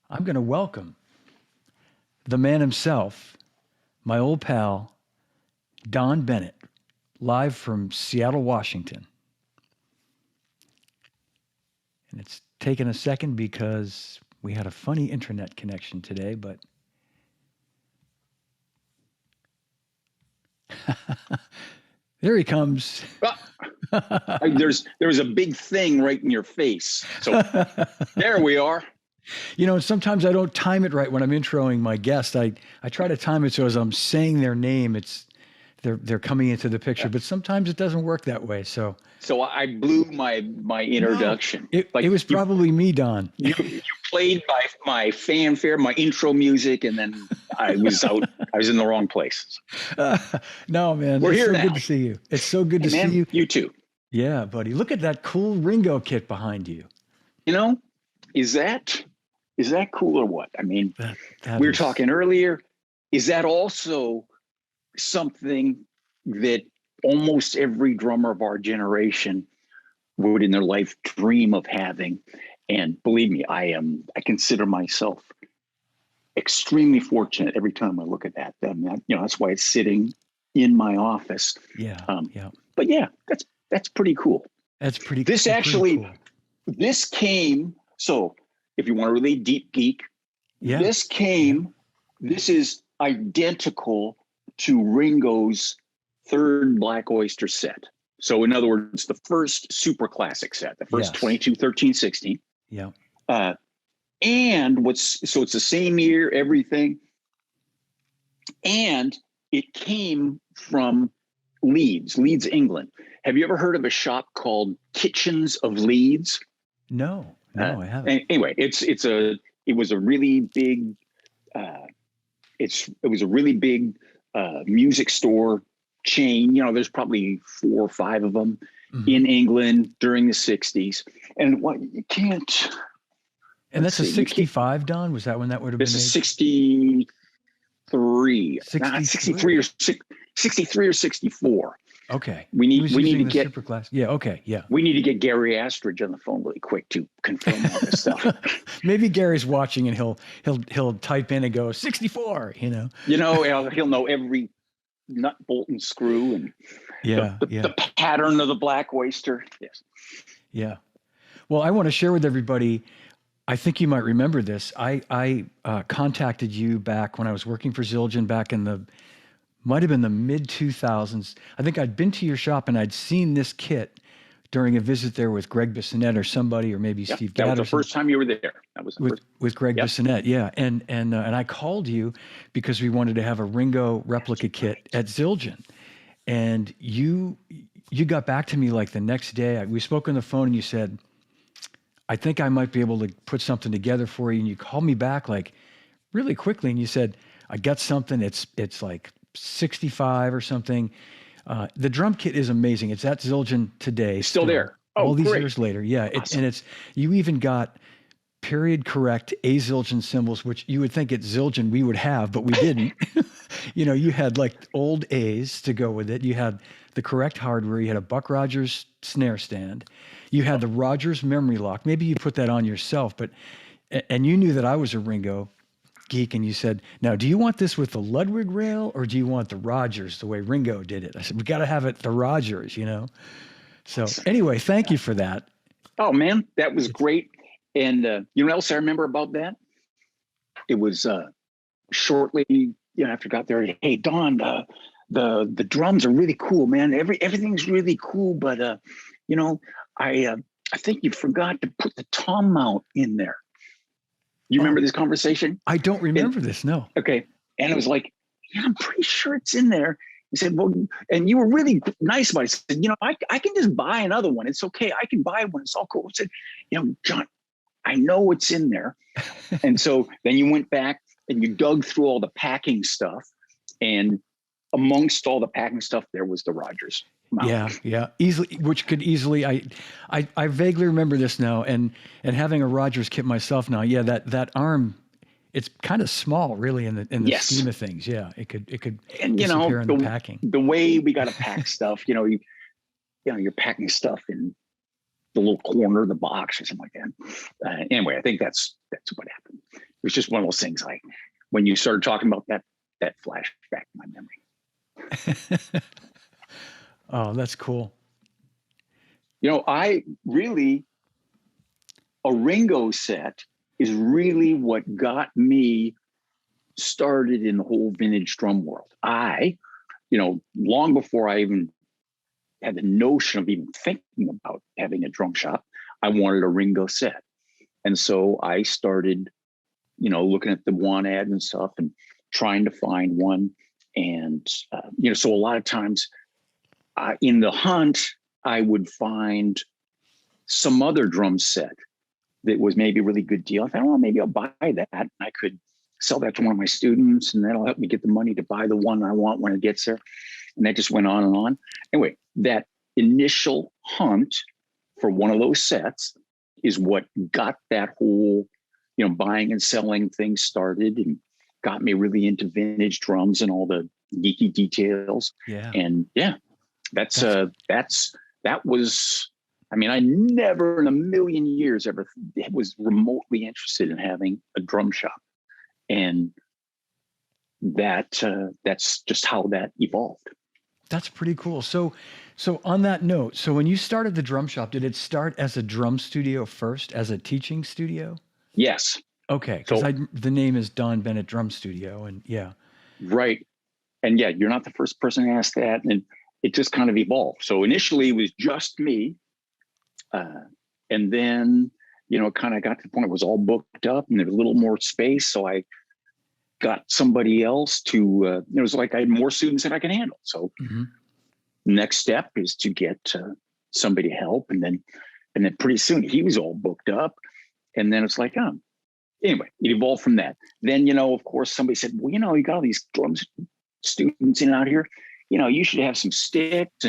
I'm going to welcome the man himself, my old pal, Donn Bennett, live from Seattle, Washington. And it's taken a second because we had a funny internet connection today, but there he comes. There's a big thing right in your face. So there we are. You know, sometimes I don't time it right when I'm introing my guest. I try to time it so as I'm saying their name, they're coming into the picture, but sometimes it doesn't work that way. So I blew my introduction. No, it was probably me, Don. You played my fanfare, my intro music, and then I was out. I was in the wrong place. No, man. We're here so now. Good to see you. It's so good to see you. You too. Yeah, buddy. Look at that cool Ringo kit behind you. You know, is that cool or what? I mean, we were talking earlier. Is that also something that almost every drummer of our generation would in their life dream of having? And believe me, I consider myself extremely fortunate every time I look at that. That's why it's sitting in my office. Yeah. But yeah, that's pretty cool. That's pretty. This actually, pretty cool. This came. So if you want to really deep geek, this is identical to Ringo's third Black Oyster set. So in other words, the first super classic set, the first 22, 13, 16. Yeah. And it's the same year, everything. And it came from Leeds, England. Have you ever heard of a shop called Kitchens of Leeds? No, I haven't. Anyway, it was a really big music store chain. You know, there's probably 4 or 5 of them in England during the 60s. And what you can't. And that's a 65, Don? Was that when that would have been made? This is 63. 63 or 64. Okay. We need to get super class. Yeah. Okay. Yeah. We need to get Gary Astridge on the phone really quick to confirm all this stuff. Maybe Gary's watching and he'll type in and go 64. He'll know every nut, bolt, and screw and the pattern of the Black Oyster. Yes. Yeah. Well, I want to share with everybody. I think you might remember this. I contacted you back when I was working for Zildjian back in might have been the mid 2000s. I think I'd been to your shop and I'd seen this kit during a visit there with Greg Bissonette or somebody, or maybe Steve Gadd. That was the first time you were there. That was with Greg Bissonette. Yeah. And I called you because we wanted to have a Ringo replica kit at Zildjian. And you got back to me like the next day. We spoke on the phone and you said, I think I might be able to put something together for you. And you called me back like really quickly and you said, I got something. It's like 65 or something. The drum kit is amazing. It's at Zildjian today. Still there. All these years later. Yeah. Awesome. You even got period correct A Zildjian cymbals, which you would think at Zildjian we would have, but we didn't. You had like old A's to go with it. You had the correct hardware. You had a Buck Rogers snare stand. You had the Rogers memory lock. Maybe you put that on yourself, and you knew that I was a Ringo geek, and you said, now, do you want this with the Ludwig rail or do you want the Rogers the way Ringo did it? I said, we got to have it the Rogers, So anyway, thank you for that. Oh, man, that was great. And you know what else I remember about that? It was shortly after I got there, hey, Don, the drums are really cool, man. Everything's really cool, but I think you forgot to put the tom mount in there. You remember this conversation? I don't remember this, no. Okay. And it was like, yeah, I'm pretty sure it's in there. He said, well, and you were really nice about it. He said, I can just buy another one. It's okay. I can buy one. It's all cool. I said, John, I know it's in there. And so then you went back and you dug through all the packing stuff. And amongst all the packing stuff, there was the Rogers mount. Yeah. Easily, which could easily, I vaguely remember this now, and having a Rogers kit myself now. Yeah, that arm, it's kind of small, really, in the scheme of things. Yeah, it could and disappear in the packing. The way we got to pack stuff, you're packing stuff in the little corner of the box or something like that. Anyway, I think that's what happened. was just one of those things. Like when you started talking about that flashed back in my memory. Oh, that's cool. You know, a Ringo set is really what got me started in the whole vintage drum world. Long before I even had the notion of even thinking about having a drum shop, I wanted a Ringo set. And so I started, looking at the want ads and stuff and trying to find one. And, so a lot of times in the hunt, I would find some other drum set that was maybe a really good deal. I thought, well, maybe I'll buy that. And I could sell that to one of my students, and that'll help me get the money to buy the one I want when it gets there. And that just went on and on. Anyway, that initial hunt for one of those sets is what got that whole, buying and selling thing started, and got me really into vintage drums and all the geeky details. Yeah. And that was, I never in a million years ever was remotely interested in having a drum shop. And that's just how that evolved. That's pretty cool. So on that note, so when you started the drum shop, did it start as a drum studio first, as a teaching studio? Yes. Okay. Because the name is Donn Bennett Drum Studio, and yeah. Right. And yeah, you're not the first person to ask that. And it just kind of evolved. So initially it was just me. And then, it kind of got to the point it was all booked up and there was a little more space. So I got somebody else to, it was like I had more students than I could handle. So next step is to get somebody to help. And then pretty soon he was all booked up. And then it's like, anyway, it evolved from that. Then, of course, somebody said, well, you got all these drum students in out here. You should have some sticks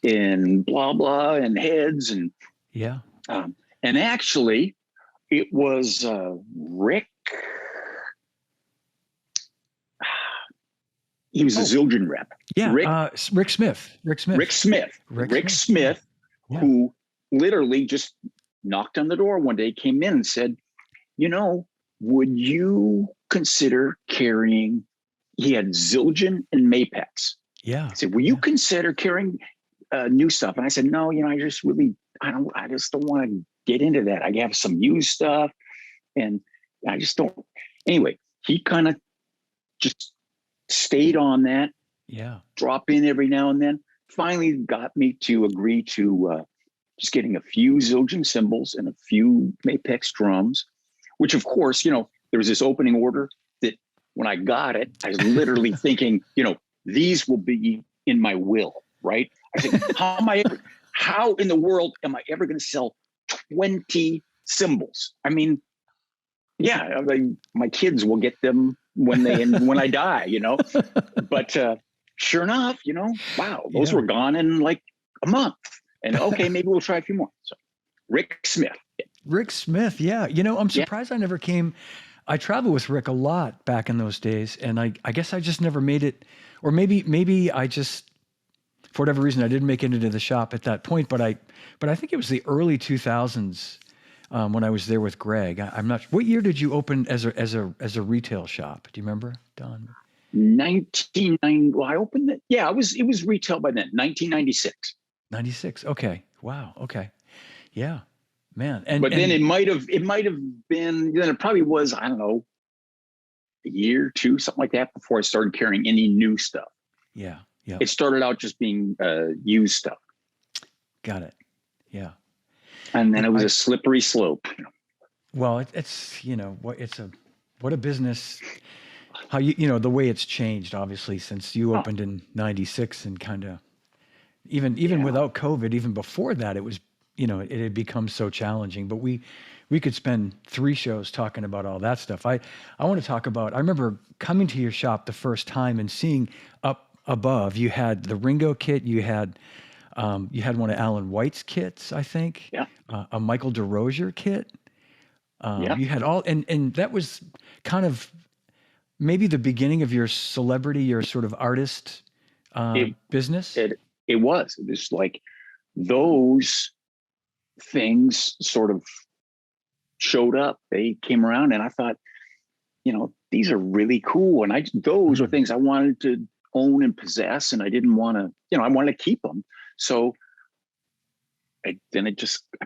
and blah, blah, and heads. And yeah. And actually it was Rick. He was a Zildjian rep. Yeah. Rick Smith. Rick Smith, yeah. Who literally just knocked on the door one day, came in and said, would you consider carrying, he had Zildjian and Mapex. Yeah. I said, will you consider carrying new stuff? And I said, no, I just don't want to get into that. I have some used stuff and I just don't. Anyway, he kind of just stayed on that. Yeah. Drop in every now and then. Finally got me to agree to just getting a few Zildjian cymbals and a few Mapex drums, which of course, there was this opening order that when I got it, I was literally thinking, these will be in my will, right? I said, how in the world am I ever going to sell 20 cymbals? Yeah, my kids will get them when I die, but sure enough, wow, those were gone in like a month. And okay, maybe we'll try a few more. So Rick Smith. Yeah. I'm surprised I never came. I traveled with Rick a lot back in those days. And I guess I just never made it, or maybe I just, for whatever reason, I didn't make it into the shop at that point, but I think it was the early 2000s when I was there with Greg. I'm not. What year did you open as a retail shop? Do you remember, Don? 1990. Well, I opened it. Yeah, it was retail by then. 1996. 96. Okay. Wow. Okay. Yeah, man. Then it might have been. Then it probably was. I don't know, a year, two, something like that, before I started carrying any new stuff. Yeah. Yeah. It started out just being used stuff. Got it. Yeah. And then it was a slippery slope. Well, it's what a business. How the way it's changed, obviously, since you opened in 96 and kind of even without COVID, even before that, it was, it had become so challenging, but we could spend 3 shows talking about all that stuff. I want to talk about, I remember coming to your shop the first time and seeing up above, you had the Ringo kit, you had one of Alan White's kits, I think, a Michael DeRosier kit. You had all, and that was kind of maybe the beginning of your celebrity, your sort of artist business. It was like those things sort of showed up. They came around, and I thought, these are really cool. And those are things I wanted to own and possess. And I didn't want to, I wanted to keep them. So I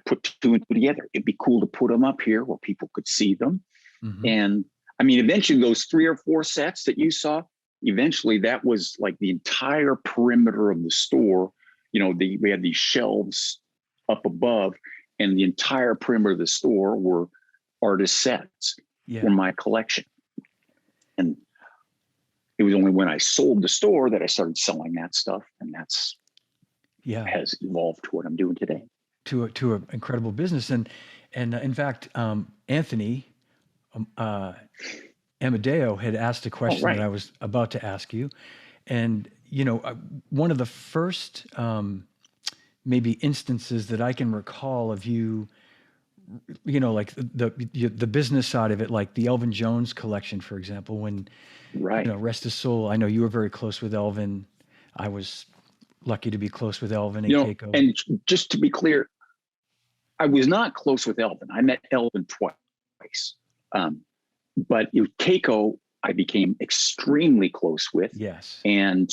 put two and two together. It'd be cool to put them up here where people could see them. Mm-hmm. And I mean, eventually those 3 or 4 sets that you saw, eventually that was like the entire perimeter of the store. We had these shelves up above, and the entire perimeter of the store were artist sets for my collection. And it was only when I sold the store that I started selling that stuff. And that's has evolved to what I'm doing today. To an incredible business. And in fact, Anthony Amadeo had asked a question that I was about to ask you. And, one of the first maybe instances that I can recall of you, like the business side of it, like the Elvin Jones collection, for example, when, rest his soul. I know you were very close with Elvin. I was lucky to be close with Elvin and Keiko. And just to be clear, I was not close with Elvin. I met Elvin twice. But Keiko, I became extremely close with. Yes. And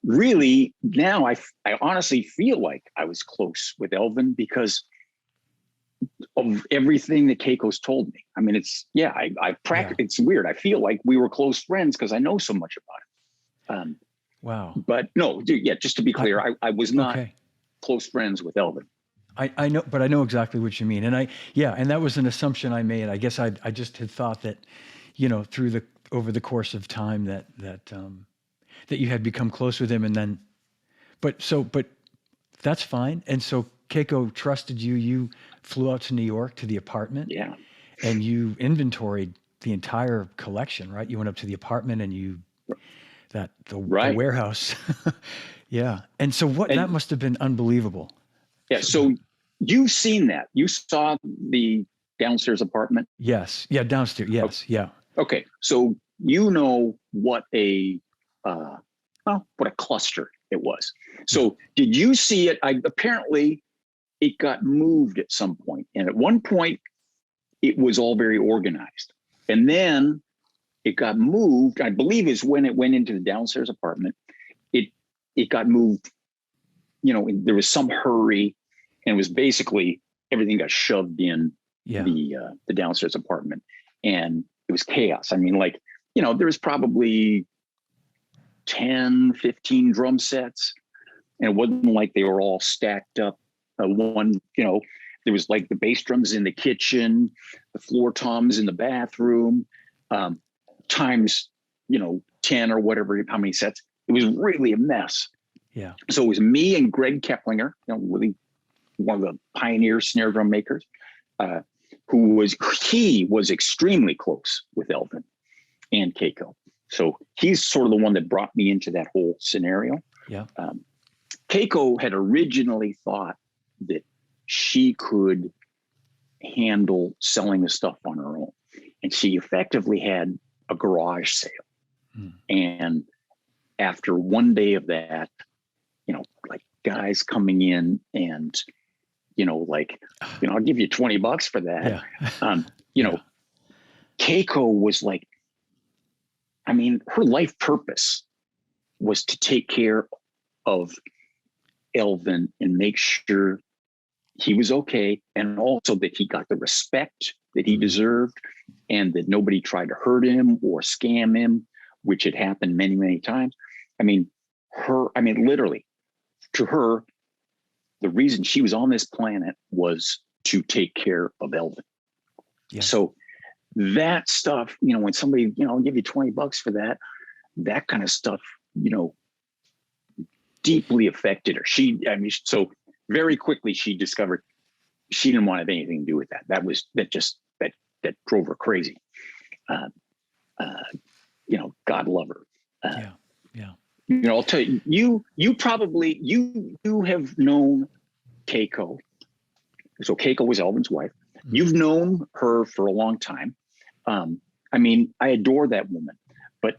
really, now I honestly feel like I was close with Elvin because of everything that Keiko's told me. I mean, it's weird. I feel like we were close friends because I know so much about it. Wow. But no, just to be clear, I was not close friends with Elvin. I know, but I know exactly what you mean. And and that was an assumption I made. I guess I just had thought that, over the course of time that you had become close with him, and then, but that's fine. And so Keiko trusted you. You flew out to New York to the apartment. Yeah. And you inventoried the entire collection, right? You went up to the apartment and the warehouse. Yeah. And so that must have been unbelievable. Yeah. So you've seen that. You saw the downstairs apartment? Yes. Yeah. Downstairs. Yes. Okay. Yeah. Okay. So what a cluster it was. So did you see it? Apparently it got moved at some point. And at one point it was all very organized. And then it got moved, I believe is when it went into the downstairs apartment. It got moved, there was some hurry, and it was basically everything got shoved in the downstairs apartment, and it was chaos. I mean, there was probably 10, 15 drum sets, and it wasn't like they were all stacked up. There was like the bass drums in the kitchen, the floor toms in the bathroom, times, 10 or whatever, how many sets. It was really a mess. Yeah. So it was me and Greg Keplinger, really one of the pioneer snare drum makers, he was extremely close with Elvin and Keiko. So he's sort of the one that brought me into that whole scenario. Yeah. Keiko had originally thought that she could handle selling the stuff on her own. And she effectively had a garage sale. And after one day of that, guys coming in and, I'll give you $20 for that. Yeah. Keiko was like, her life purpose was to take care of Elvin and make sure he was okay, and also that he got the respect that he deserved, and that nobody tried to hurt him or scam him, which had happened many, many times. Literally, to her, the reason she was on this planet was to take care of Elvin. Yeah. So that stuff, when somebody, I'll give you $20 for that kind of stuff, deeply affected her. So very quickly she discovered she didn't want to have anything to do with that. That drove her crazy. God love her. Yeah. I'll tell you, you probably have known Keiko. So Keiko was Elvin's wife. Mm-hmm. You've known her for a long time. I adore that woman, but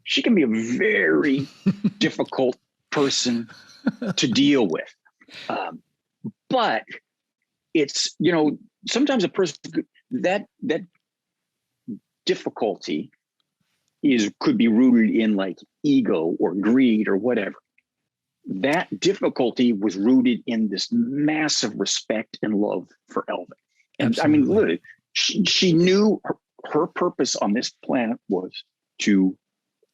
she can be a very difficult person to deal with. But it's, sometimes a person that difficulty could be rooted in like ego or greed or whatever. That difficulty was rooted in this massive respect and love for Elvin. And Absolutely. I mean, literally, she knew her purpose on this planet was to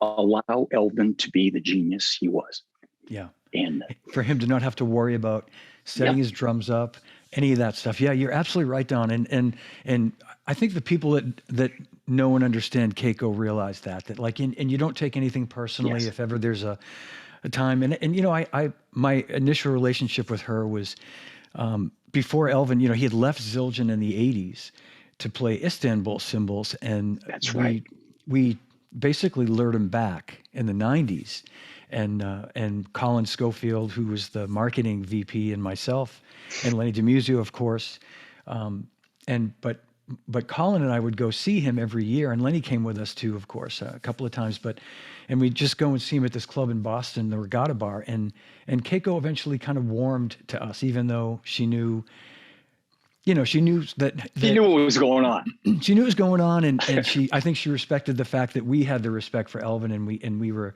allow Elvin to be the genius he was. Yeah. And for him to not have to worry about setting his drums up, any of that stuff. Yeah, you're absolutely right, Donn. And I think the people that know and understand Keiko realize that like, and you don't take anything personally if ever there's a time. And you know, I my initial relationship with her was before Elvin, you know, he had left Zildjian in the 80s to play Istanbul cymbals. And that's right. We basically lured him back in the 90s. And Colin Schofield, who was the marketing VP, and myself, and Lenny DiMuzio, of course. But Colin and I would go see him every year, and Lenny came with us too, of course, a couple of times. And we'd just go and see him at this club in Boston, the Regatta Bar. And Keiko eventually kind of warmed to us, even though she knew, you know, she knew that she knew what was going on. She knew what was going on, and I think she respected the fact that we had the respect for Elvin, and we were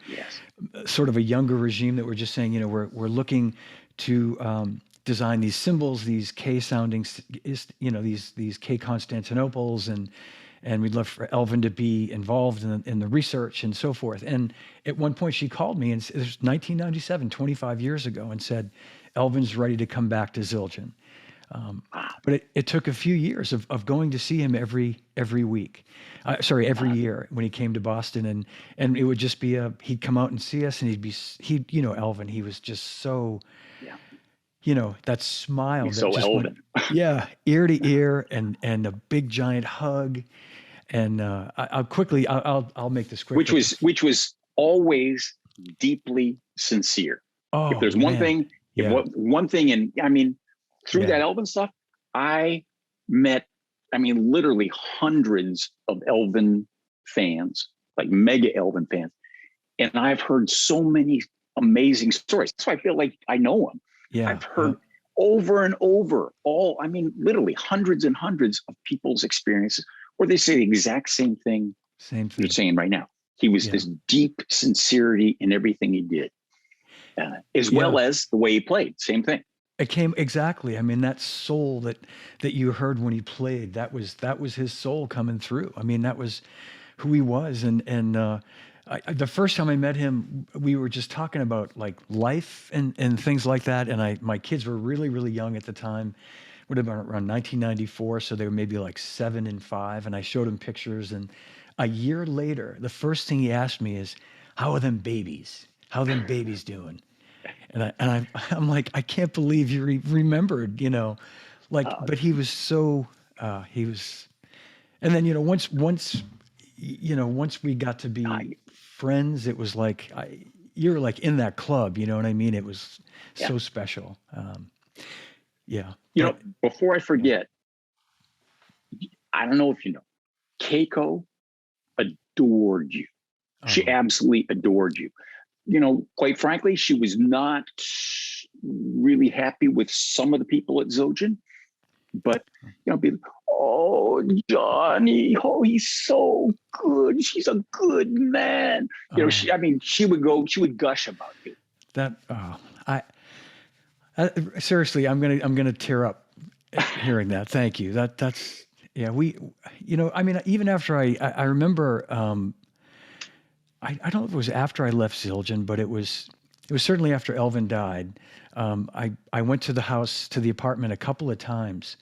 sort of a younger regime that were just saying, you know, we're looking to design these cymbals, these K sounding, you know, these K Constantinoples, and we'd love for Elvin to be involved in the research and so forth. And at one point she called me, and it was 1997, 25 years ago, and said, Elvin's ready to come back to Zildjian. But it took a few years of going to see him every week. Every year when he came to Boston, and it would just be he'd come out and see us, and you know, Elvin, he was just so, you know, that smile. That so Elvin. Ear to ear, and a big giant hug. And I'll make this quick. Which was always deeply sincere. Oh, if there's one thing, one thing, and I mean, through that Elvin stuff, I met, I mean, literally hundreds of Elvin fans, like mega Elvin fans. And I've heard so many amazing stories. That's why I feel like I know him. Yeah. I've heard over and over literally hundreds and hundreds of people's experiences where they say the exact same thing you're saying right now. He was this deep sincerity in everything he did, as well as the way he played. Same thing. It came exactly. I mean, that soul that you heard when he played, that was his soul coming through. I mean, that was who he was. And the first time I met him, we were just talking about like life and things like that. And my kids were really, really young at the time. Would have been around 1994, so they were maybe like 7 and 5. And I showed him pictures. And a year later, the first thing he asked me is, "How are them babies? How are them babies doing?" And I'm like, I can't believe you remembered, you know, like, but he was so, and then, you know, once we got to be friends, it was like, you're like in that club, you know what I mean? It was so special. You know, before I forget, I don't know if you know, Keiko adored you. She absolutely adored you. You know, quite frankly, she was not really happy with some of the people at Zildjian, but, you know, oh, Johnny, oh, he's so good. She's a good man. You know, she would gush about you. Seriously, I'm going to tear up hearing that. Thank you. That's, we, you know, I mean, even after I remember, I don't know if it was after I left Zildjian, but it was certainly after Elvin died. I went to the apartment a couple of times,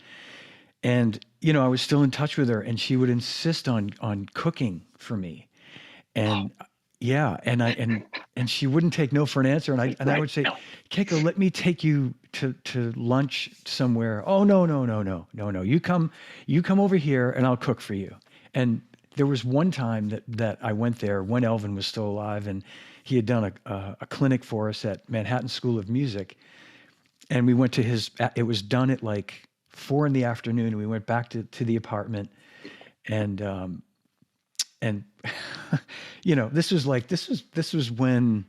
and, you know, I was still in touch with her, and she would insist on cooking for me. And and she wouldn't take no for an answer. And I would say, Keiko, let me take you to lunch somewhere. Oh, no. You come over here and I'll cook for you. And there was one time that I went there when Elvin was still alive, and he had done a clinic for us at Manhattan School of Music. And we went to it was done at like 4 p.m. and we went back to the apartment, and you know, this was when,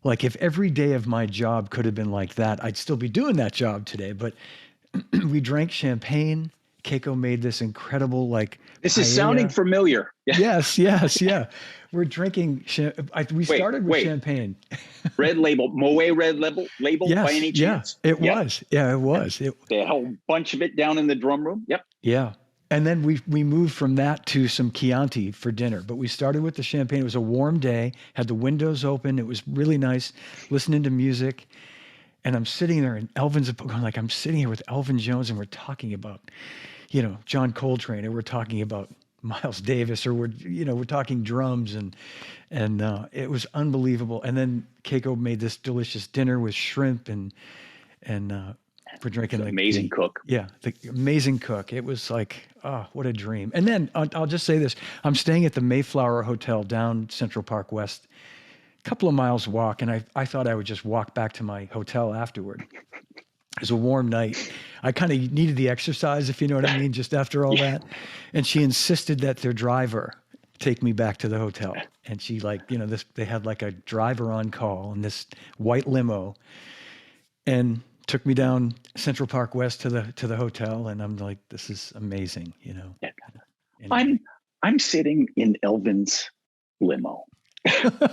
like, if every day of my job could have been like that, I'd still be doing that job today. But we drank champagne, Keiko made this incredible like this is sounding paella. familiar. Yes, yes, yeah. We're drinking. We started with champagne. Red label, Moet red label by Yes, any yeah, chance? it was. Yeah, it was. They had a whole bunch of it down in the drum room. Yep. Yeah. And then we moved from that to some Chianti for dinner. But we started with the champagne. It was a warm day, had the windows open. It was really nice listening to music. And I'm sitting there and Elvin's going like, I'm sitting here with Elvin Jones and we're talking about, John Coltrane, and we're talking about Miles Davis, or we're talking drums, and it was unbelievable. And then Keiko made this delicious dinner with shrimp and we're drinking amazing cook. Yeah, the amazing cook. It was like, oh, what a dream. And then I'll just say this: I'm staying at the Mayflower Hotel down Central Park West, a couple of miles walk, and I thought I would just walk back to my hotel afterward. It was a warm night. I kind of needed the exercise, if you know what I mean, just after all that. And she insisted that their driver take me back to the hotel. And she they had like a driver on call in this white limo, and took me down Central Park West to the hotel. And I'm like, this is amazing, Yeah. Anyway. I'm sitting in Elvin's limo,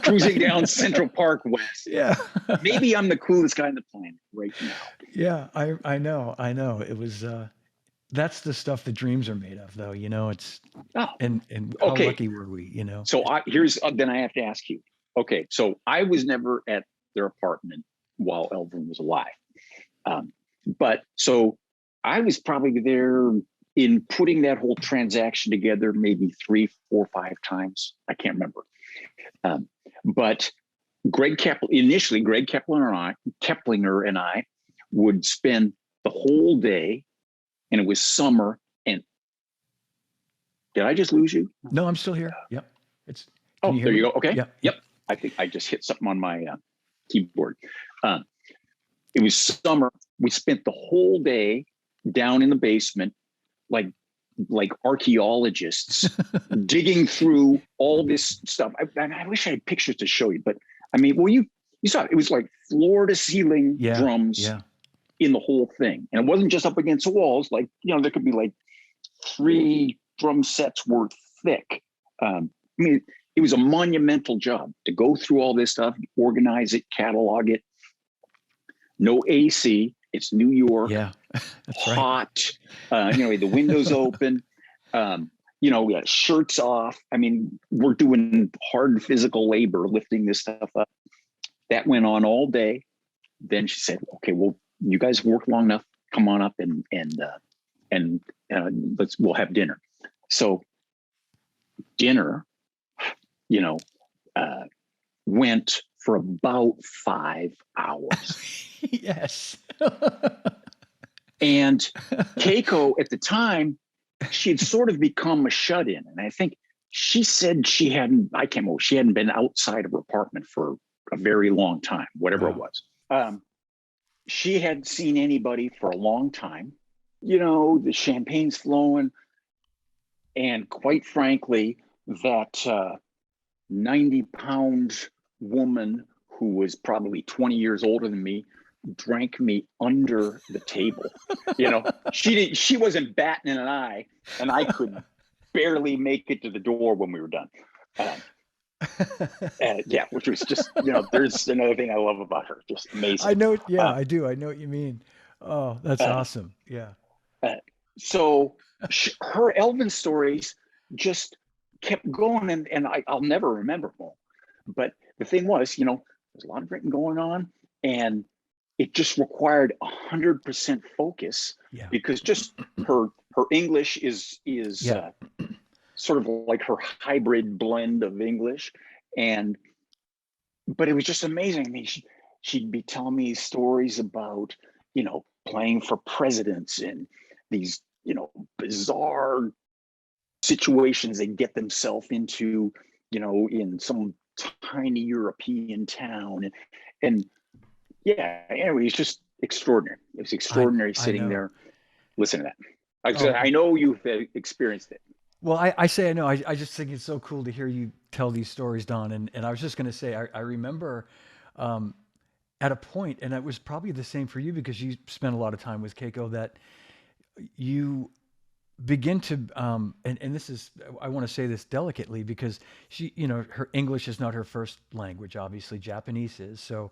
cruising down Central Park West. Yeah. Maybe I'm the coolest guy on the planet right now. Yeah, I know. It was that's the stuff that dreams are made of, though. It's and how lucky were we? So then I have to ask you. Okay, so I was never at their apartment while Elvin was alive, but so I was probably there in putting that whole transaction together, maybe 3, 4, 5 times. I can't remember. But Greg Keplinger and I would spend the whole day, and it was summer. And did I just lose you? No, I'm still here. Yep. There you go. Okay. Yep. I think I just hit something on my keyboard. It was summer. We spent the whole day down in the basement, like archaeologists digging through all this stuff. I wish I had pictures to show you, but I mean, well, you saw it. It was like floor to ceiling drums in the whole thing. And it wasn't just up against the walls. Like, there could be like 3 drum sets worth thick. I mean, it was a monumental job to go through all this stuff, organize it, catalog it. No AC. It's New York. Yeah, that's hot. Right. The windows open. We got shirts off. I mean, we're doing hard physical labor lifting this stuff up. That went on all day. Then she said, "Okay, well, you guys worked long enough. Come on up and we'll have dinner." So dinner, went for about 5 hours. Yes. And Keiko at the time, she had sort of become a shut-in. And I think she said she hadn't been outside of her apartment for a very long time, whatever it was. She hadn't seen anybody for a long time. The champagne's flowing. And quite frankly, that 90-pound woman who was probably 20 years older than me drank me under the table. She wasn't batting an eye, and I could barely make it to the door when we were done. Which was just, there's another thing I love about her. Just amazing. I know. Yeah, I do. I know what you mean. Oh, that's awesome. Yeah. So her Elvin stories just kept going, and I'll never remember them all. But the thing was, there's a lot of drinking going on, and it just required 100% focus because just her English is sort of like her hybrid blend of English. But it was just amazing. I mean, she'd be telling me stories about, playing for presidents and these, bizarre situations they get themselves into, in some tiny European town. And anyway, it's just extraordinary. It was extraordinary sitting there listening to that. I know you've experienced it. Well, I say I know. I just think it's so cool to hear you tell these stories, Donn. And I was just going to say, I remember at a point, and it was probably the same for you because you spent a lot of time with Keiko, that you begin to and this is, I want to say this delicately because she, her English is not her first language, obviously Japanese is. So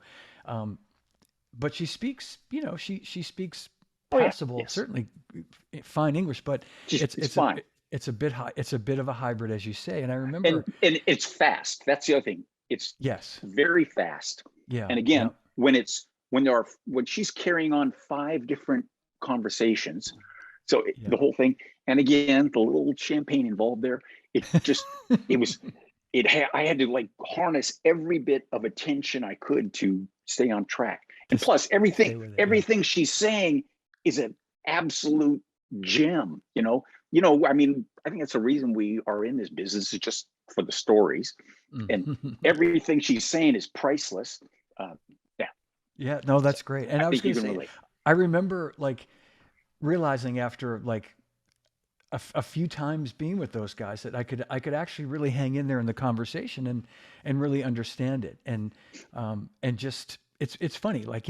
but she speaks, she speaks Oh yeah, passable, yes, certainly fine English, but it's it's it's a fine. it's a bit high, it's a bit of a hybrid, as you say. And I And remember, it's fast. That's the other thing. It's yes, very fast. yeah, And yeah, again, when she's carrying on 5 different conversations, so yeah. the whole thing, and again, the little champagne involved there, it just it was I had to like harness every bit of attention I could to stay on track. And to plus stay with it, yeah. everything she's saying is an absolute gem, I mean, I think that's the reason we are in this business, is just for the stories. And everything she's saying is priceless. Yeah, Yeah, no, so that's great. And I I was think you going to can say, relate. I remember like realizing after like a few times being with those guys that I could actually really hang in there in the conversation and really understand it. And just it's funny, like,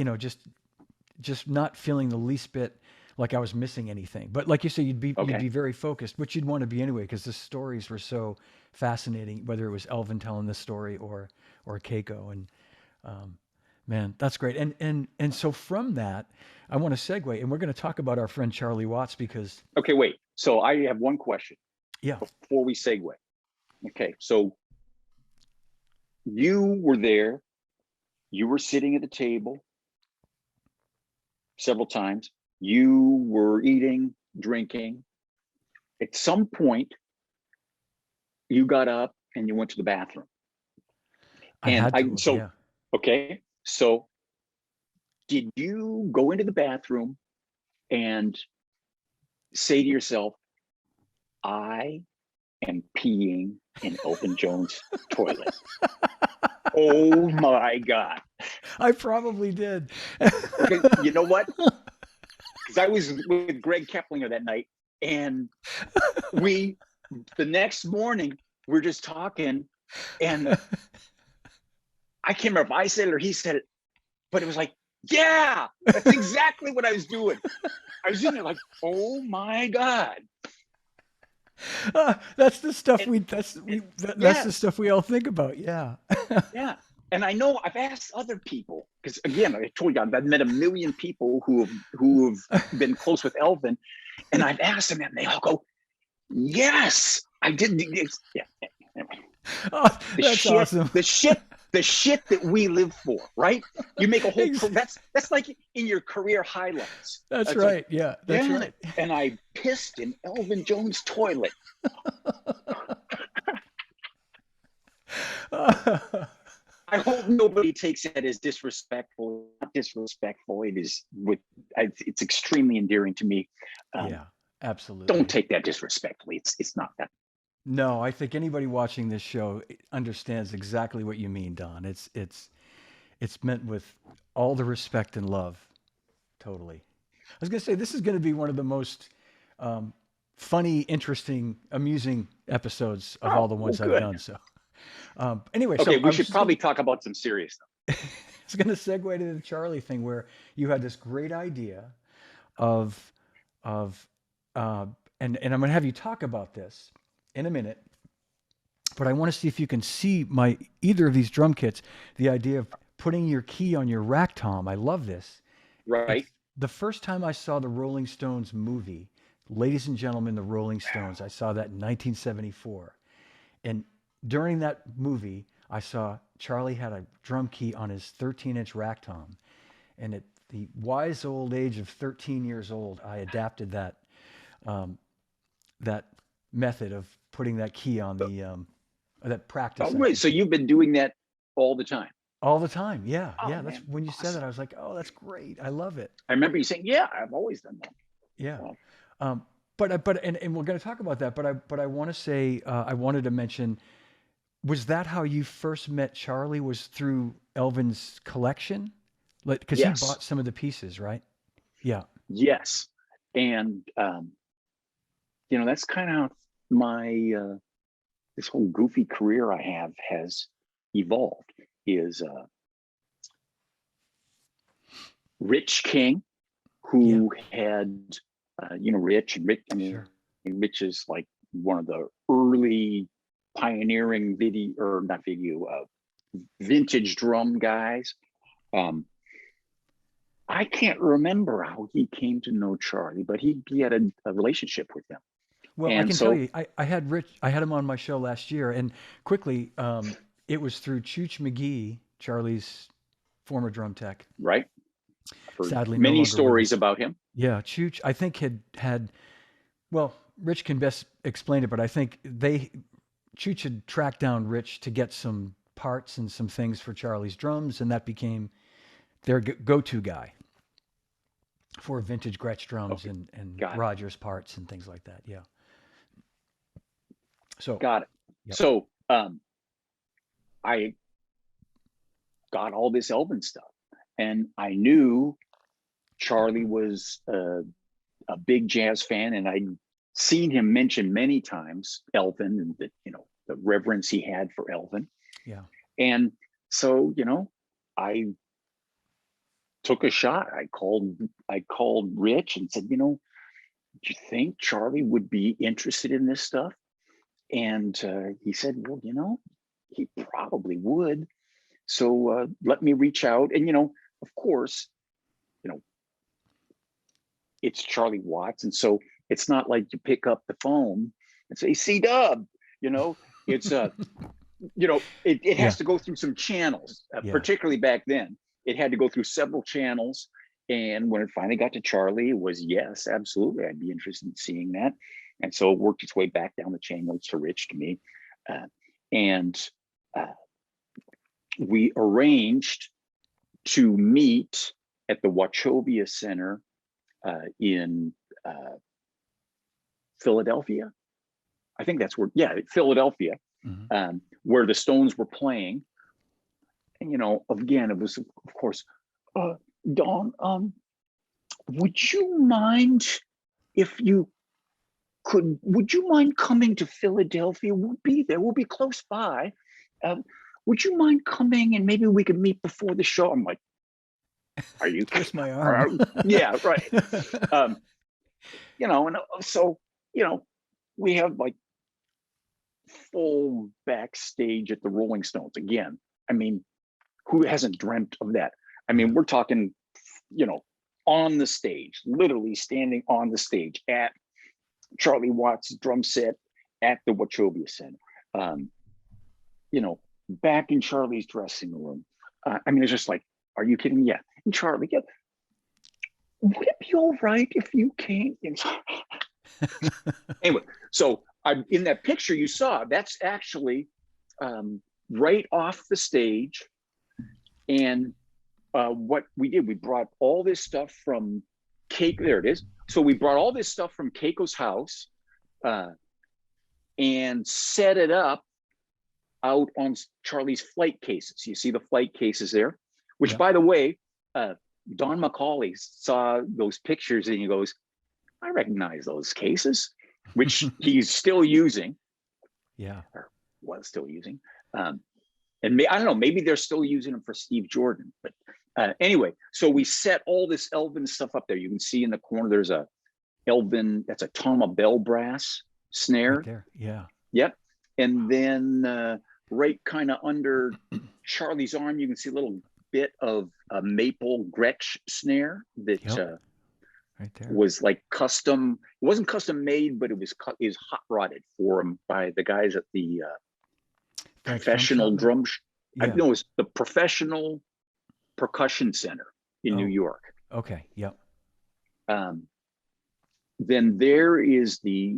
just not feeling the least bit like I was missing anything. But like you say, you'd Okay. be very focused, which you'd want to be anyway, because the stories were so fascinating, whether it was Elvin telling the story or Keiko. And um, man, that's great. And so from that, I want to segue, and we're going to talk about our friend Charlie Watts because Okay, wait. So I have one question yeah, before we segue. Okay, so you were there, you were sitting at the table several times, you were eating, drinking. At some point, you got up and you went to the bathroom. I had to have, So, yeah. okay, so did you go into the bathroom and say to yourself, I am peeing in Elvin Jones' toilet? Oh my God. I probably did. Okay, you know what? Because I was with Greg Keplinger that night, and the next morning, we're just talking, and I can't remember if I said it or he said it, but it was like, yeah, that's exactly what I was doing. I was in there like, oh my God. That's the stuff And, that's the yes, stuff we all think about. Yeah. yeah. And I know I've asked other people, because again, I told you I've met a million people who have been close with Elvin, and I've asked them, and they all go, yes, I did. Yeah. Anyway, Oh, the that's shit, awesome. the shit that we live for, right? You make a whole. Ex- That's like in your career highlights. That's It's like, right. Yeah, that's yeah. right. And I pissed in Elvin Jones' toilet. I hope nobody takes that as disrespectful. Not disrespectful. It is it's extremely endearing to me. Um, Yeah, don't absolutely. take that disrespectfully. It's not that. No, I think anybody watching this show understands exactly what you mean, Don. It's meant with all the respect and love. Totally. I was going to say this is going to be one of the most um, funny, interesting, amusing episodes of all Oh, the well, ones I've good. done. So anyway, Okay, so we should probably talk about some serious stuff. I was going to segue to the Charlie thing where you had this great idea of of uh, and I'm going to have you talk about this in a minute, but I want to see if you can see my either of these drum kits. The idea of putting your key on your rack tom. I love this. Right? It's the first time I saw the Rolling Stones movie, Ladies and Gentlemen, the Rolling Stones. I saw that in 1974. And during that movie, I saw Charlie had a drum key on his 13-inch rack tom. And at the wise old age of 13 years old, I adapted um, that method of putting that key on that Oh, practice, I right. should So say. you've been doing that all the time. All the time. Yeah. Oh Yeah. That's man, when you said that, awesome. I was like, oh, that's great. I love it. I remember you saying, "Yeah, I've always done that." Yeah. Well, Um, and we're going to talk about that. But I want to say I wanted to mention, was that how you first met Charlie? Was through Elvin's collection? Like, because he yes, bought some of the pieces, right? Yeah. yes, and that's kind of how my this whole goofy career I have has evolved. Is Rich King, Yeah. who had Rich and Rick. I mean, Sure. which is like one of the early pioneering vintage drum guys. I can't remember how he came to know Charlie, but he had a relationship with him. Well, and I can so, tell you, I had him on my show last year, and quickly, it was through Chooch McGee, Charlie's former drum tech. Right. I've heard Sadly, no many longer with stories us. about him. Yeah, Chooch, I think had well, Rich can best explain it, but I think Chooch had tracked down Rich to get some parts and some things for Charlie's drums, and that became their go-to guy for vintage Gretsch drums and Rogers parts and things like that. Yeah. So got it. Yep. So I got all this Elvin stuff, and I knew Charlie was a big jazz fan, and I'd seen him mention many times Elvin and the reverence he had for Elvin. Yeah. And so, I took a shot. I called Rich and said, do you think Charlie would be interested in this stuff? And he said, well, he probably would. So let me reach out. And, of course, it's Charlie Watts. And so it's not like you pick up the phone and say, C-Dub, it's, it has to go through some channels, particularly back then. It had to go through several channels. And when it finally got to Charlie, it was, yes, absolutely, I'd be interested in seeing that. And so it worked its way back down the channels to Rich, to me. And we arranged to meet at the Wachovia Center in Philadelphia. I think that's where, Philadelphia, where the Stones were playing. And, again, it was, of course, Donn, would you mind would you mind coming to Philadelphia? We'll be there. We'll be close by. Would you mind coming and maybe we could meet before the show? I'm like, are you twist my arm? Yeah, right. And so, we have like full backstage at the Rolling Stones. Again, I mean, who hasn't dreamt of that? I mean, we're talking, on the stage, literally standing on the stage at Charlie Watts' drum set at the Wachovia Center. Back in Charlie's dressing room. I mean, it's just like, are you kidding me? Yeah. And Charlie, would it be all right if you came? Anyway, so in that picture you saw, that's actually right off the stage. And what we did, we brought all this stuff from there it is. So we brought all this stuff from Keiko's house and set it up out on Charlie's flight cases. You see the flight cases there, which by the way, Don McCauley saw those pictures and he goes, I recognize those cases, which he's still using. Yeah. Or was still using. And I don't know, maybe they're still using them for Steve Jordan. But anyway, so we set all this Elvin stuff up there. You can see in the corner, there's a Elvin, that's a Tama Bell brass snare. Right there. Yeah. Yep. And then right kind of under Charlie's arm, you can see a little bit of a maple Gretsch snare that right there was like custom. It wasn't custom made, but it was hot rodded for him by the guys at the professional drum. I know it's the Professional Percussion Center in New York. Okay. Yep. Then there is the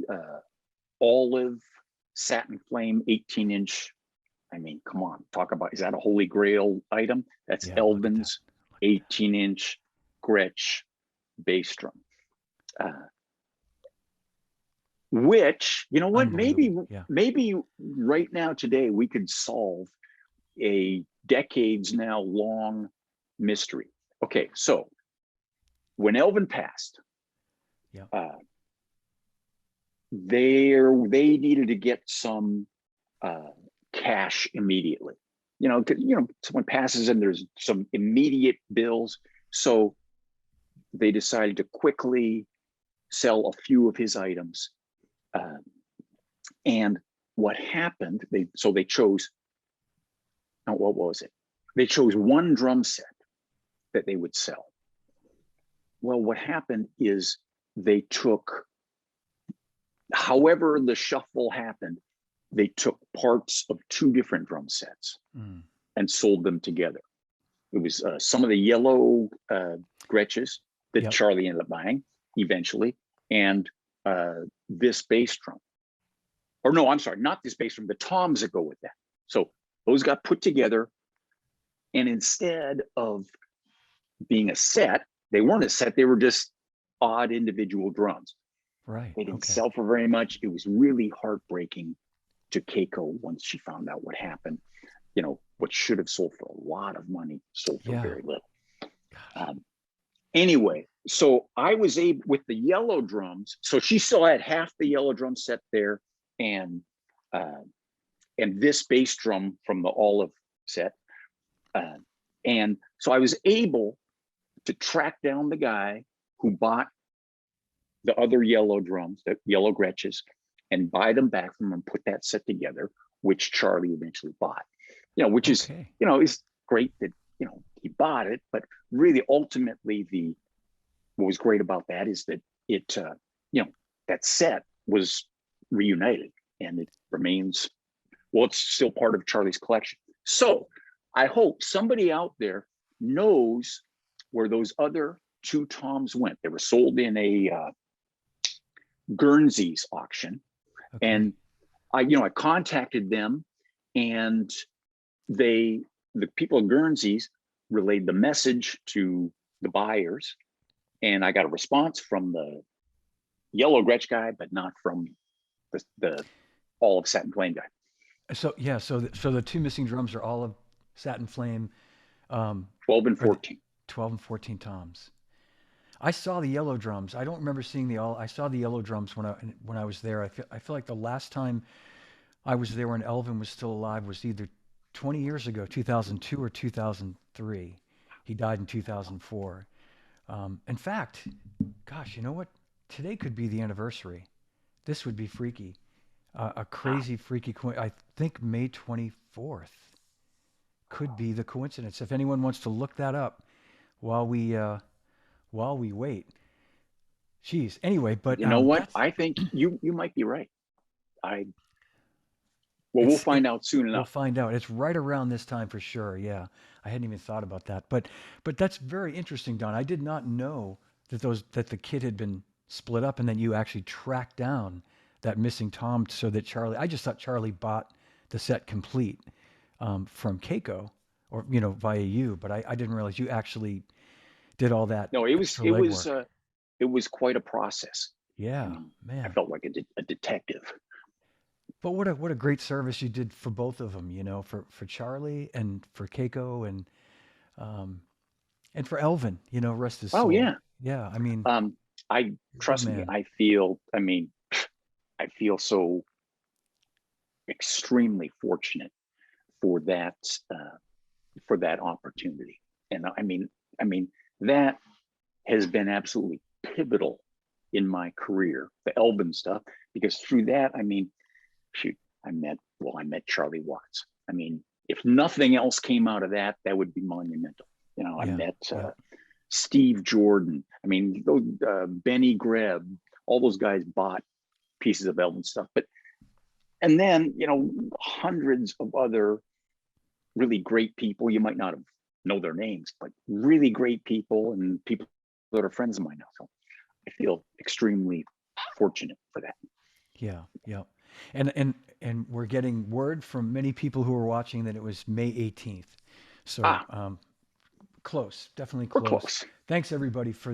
olive satin flame 18-inch. I mean, come on, talk about, is that a holy grail item? That's Elvin's 18-inch Gretsch bass drum. Which, you know what, maybe right now today we could solve a decades now long mystery. Okay, so when Elvin passed, they needed to get some cash immediately. Someone passes and there's some immediate bills. So they decided to quickly sell a few of his items Uh, and what happened, they chose, now what was it? They chose one drum set that they would sell. Well, what happened is they took, however the shuffle happened, they took parts of two different drum sets and sold them together. It was some of the yellow Gretches that Charlie ended up buying eventually, and this bass drum. Or no, I'm sorry, not this bass drum, the toms that go with that. So those got put together, and instead of being a set, they weren't a set, they were just odd individual drums. Right. They didn't sell for very much. It was really heartbreaking to Keiko once she found out what happened. You know, what should have sold for a lot of money sold for very little. Anyway, so I was able, with the yellow drums, so she still had half the yellow drum set there, and this bass drum from the olive set. And so I was able to track down the guy who bought the other yellow drums, the yellow Gretches, and buy them back from him and put that set together, which Charlie eventually bought. You know, which is, you know, is great that, you know, he bought it, but really ultimately what was great about that is that it, you know, that set was reunited and it remains, well, it's still part of Charlie's collection. So I hope somebody out there knows where those other two toms went. They were sold in a Guernsey's auction. And I contacted them, and the people at Guernsey's relayed the message to the buyers, and I got a response from the yellow Gretsch guy, but not from the olive satin flame guy. So yeah, so the two missing drums are olive satin flame, 12 and 14. 12 and 14 toms. I saw the yellow drums. I don't remember seeing I saw the yellow drums when I was there. I feel like the last time I was there when Elvin was still alive was either 20 years ago, 2002 or 2003. He died in 2004. In fact, gosh, you know what? Today could be the anniversary. This would be freaky. A crazy, freaky, I think May 24th could be the coincidence. If anyone wants to look that up while we wait. Jeez. Anyway, but you know what? I think you might be right. We'll find out soon enough. We'll find out. It's right around this time for sure. Yeah. I hadn't even thought about that. But that's very interesting, Don. I did not know that the kid had been split up and then you actually tracked down that missing tom so that I just thought Charlie bought the set complete from Keiko or, you know, via you, but I didn't realize you actually did all that. No, it was quite a process. Yeah, man. I felt like a detective. But what a great service you did for both of them, you know, for Charlie and for Keiko and for Elvin, you know, rest his soul. Oh yeah. Yeah, I mean, trust me, I feel so extremely fortunate for that opportunity. And I mean that has been absolutely pivotal in my career, the Elvin stuff, because through that, I mean, shoot, I met Charlie Watts. I mean, if nothing else came out of that, that would be monumental. You know, I met Steve Jordan. I mean, those Benny Greb, all those guys bought pieces of Elvin stuff. And then, you know, hundreds of other really great people. You might not know their names, but really great people and people that are friends of mine now. So I feel extremely fortunate for that. Yeah, yeah. And we're getting word from many people who are watching that it was May 18th. So close, definitely close. We're close. Thanks everybody for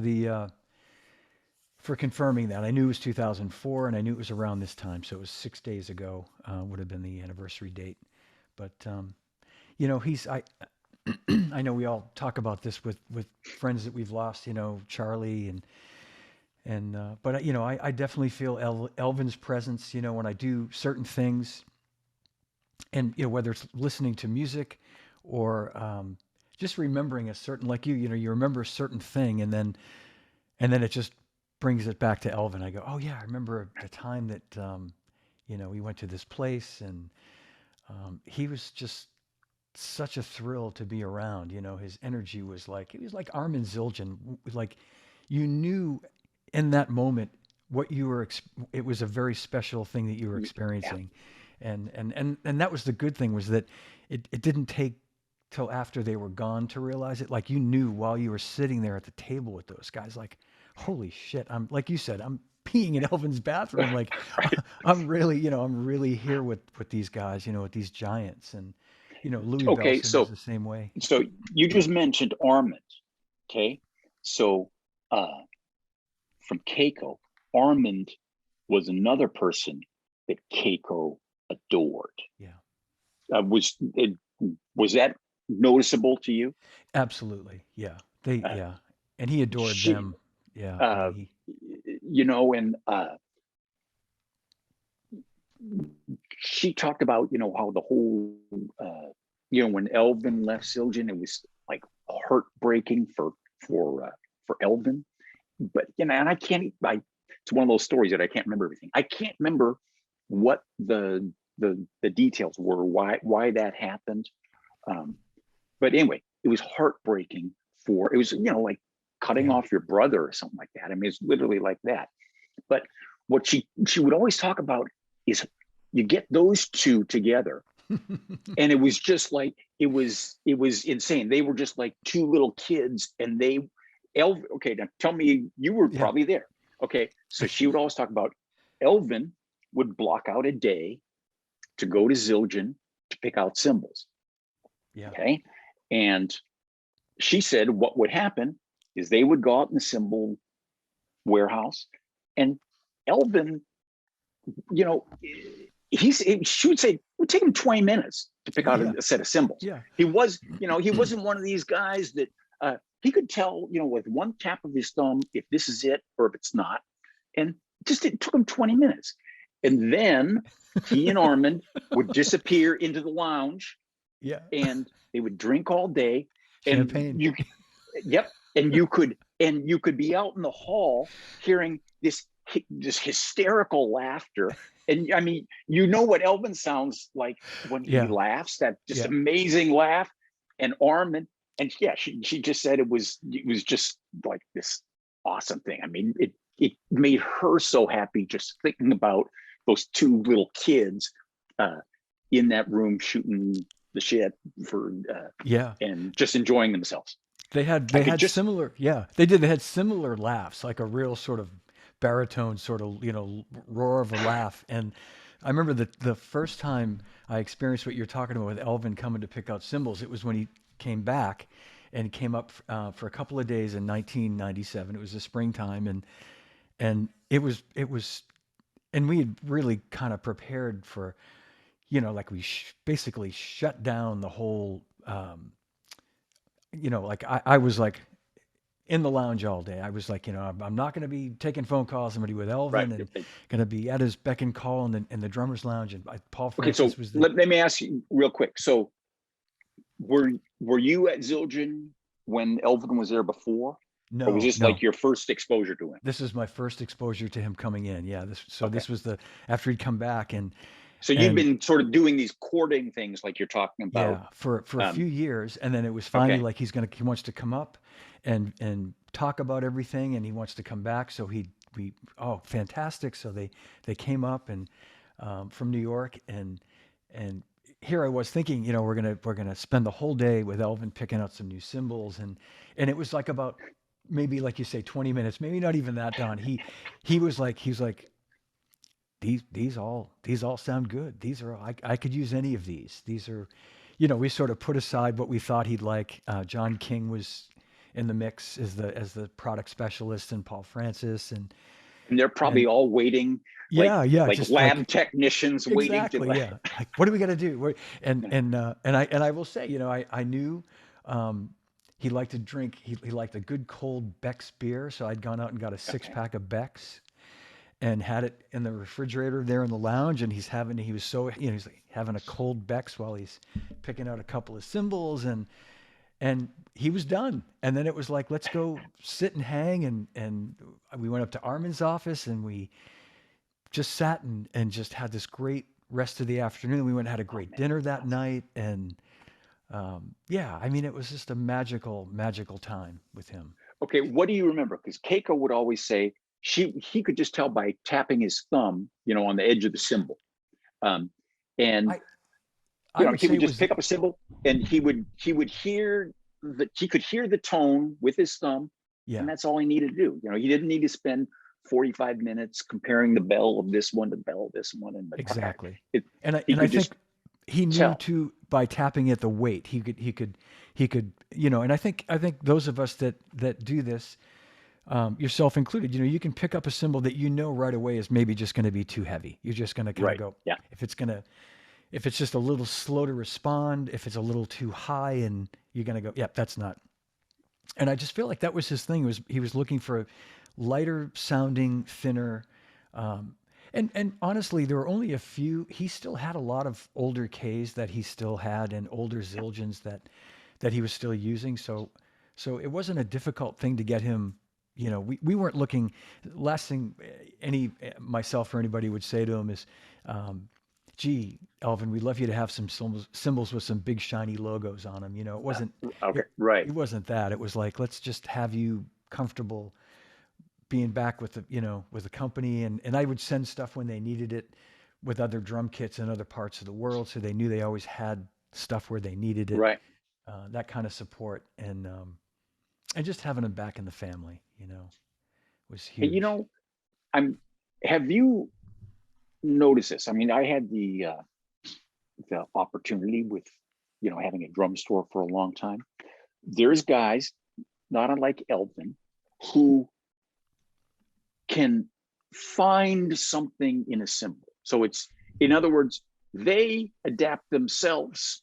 confirming that. I knew it was 2004 and I knew it was around this time. So it was 6 days ago, would have been the anniversary date. But, you know, I know we all talk about this with friends that we've lost, you know, Charlie but you know, I definitely feel Elvin's presence, you know, when I do certain things and, you know, whether it's listening to music or, just remembering a certain, like you know, you remember a certain thing and then it just brings it back to Elvin. I go, oh yeah, I remember the time that we went to this place, and he was just such a thrill to be around. His energy was like, it was like Armand Zildjian. Like, you knew in that moment what you were. It was a very special thing that you were Yeah. experiencing, and that was the good thing, was that it didn't take till after they were gone to realize it. Like, you knew while you were sitting there at the table with those guys, like, holy shit, I'm, like you said, I'm peeing in Elvin's bathroom. Like, Right. I'm really here with these guys, with these giants. And, Louis Okay. Bellson was So the same way. you just mentioned Armand. Okay. So from Keiko, Armand was another person that Keiko adored. Yeah, Was that noticeable to you? absolutely. Yeah. Uh, Yeah. And he adored she, them. Yeah. I uh, mean, he, and she talked about, how the whole, when Elvin left Zildjian, it was like heartbreaking for Elvin. But and I can't. It's one of those stories that I can't remember everything. I can't remember what the details were, why that happened. Um, but anyway, it was heartbreaking it was, like cutting yeah. off your brother or something like that. I mean, it's literally like that. But what she would always talk about is, you get those two together, and it was just like, it was insane. They were just like two little kids, and Elvin. Okay, now tell me, you were Yeah. probably there. Okay, so she would always talk about Elvin would block out a day to go to Zildjian to pick out cymbals. Yeah. Okay, and she said what would happen is they would go out in the cymbal warehouse, and Elvin, you know, she would say it would take him 20 minutes to pick out Yeah. a set of cymbals. Yeah. He wasn't one of these guys that he could tell, with one tap of his thumb if this is it or if it's not. And it took him 20 minutes. And then he and Armand would disappear into the lounge, Yeah. and they would drink all day. And Champagne. yep. And you could be out in the hall hearing this hysterical laughter. And I mean, what Elvin sounds like when he Yeah. laughs, that just Yeah. amazing laugh. And Armand, and yeah, she just said it was just like this awesome thing. I mean, it made her so happy just thinking about those two little kids in that room shooting the shit Yeah. and just enjoying themselves. They had similar, yeah, they did. They had similar laughs, like a real sort of baritone sort of, roar of a laugh. And I remember the first time I experienced what you're talking about with Elvin coming to pick out cymbals, it was when he came back and came up for a couple of days in 1997. It was the springtime, and it was, and we had really kind of prepared for, like we basically shut down the whole, like I was like in the lounge all day. I was like, I'm not going to be taking phone calls. I'm going to be with Elvin, Right. and going to be at his beck and call in the drummer's lounge. And Paul Okay, so Francis was let me ask you real quick. So were you at Zildjian when Elvin was there before? Or was no, this no. like your first exposure to him? This is my first exposure to him coming in. Yeah. Okay. This was after he'd come back, So you've been sort of doing these courting things like you're talking about. yeah, for a few years. And then it was finally Okay. like, he wants to come up and talk about everything, and he wants to come back. So fantastic. So they came up and from New York, and here I was thinking, we're gonna spend the whole day with Elvin picking out some new cymbals, and it was like about maybe, like you say, 20 minutes, maybe not even that, Don. He's like, these all sound good. These are, I could use any of these. These are, we sort of put aside what we thought he'd like. John King was in the mix as the product specialist, and Paul Francis, and they're probably all waiting, yeah, yeah, like just lab technicians waiting to. exactly, yeah. Like, what do we got to do? And I will say, I knew he liked to drink. He liked a good cold Beck's beer, so I'd gone out and got a 6-pack of Beck's and had it in the refrigerator there in the lounge. And he's like having a cold Beck's while he's picking out a couple of cymbals, and and he was done. And then it was like, let's go sit and hang. And we went up to Armand's office and we just sat and just had this great rest of the afternoon. We went and had a great dinner that night. And yeah, I mean, it was just a magical, magical time with him. Okay, what do you remember? Because Keiko would always say he could just tell by tapping his thumb, on the edge of the cymbal. And I would he would say just pick up a cymbal and he could hear the tone with his thumb, yeah. And that's all he needed to do. He didn't need to spend 45 minutes comparing the bell of this one to the bell of this one. And exactly. I think he knew too, by tapping at the weight, he could, and I think those of us that do this, yourself included, you can pick up a cymbal that right away is maybe just going to be too heavy. You're just going to kind of go, yeah. If it's just a little slow to respond, if it's a little too high, and you're going to go, yep, that's not. And I just feel like that was his thing. He was looking for a lighter sounding, thinner. And honestly, there were only a few. He still had a lot of older Ks that he still had, and older Zildjians that he was still using. So it wasn't a difficult thing to get him. We weren't looking. Last thing myself or anybody would say to him is, gee, Elvin, we'd love you to have some cymbals with some big shiny logos on them. It wasn't right. It wasn't that. It was like, let's just have you comfortable being back with the company, and I would send stuff when they needed it with other drum kits in other parts of the world, so they knew they always had stuff where they needed it. Right. That kind of support, and just having them back in the family, was huge. Have you noticed this? I mean, I had the opportunity with, having a drum store for a long time. There's guys, not unlike Elvin, who can find something in a cymbal. So it's, in other words, they adapt themselves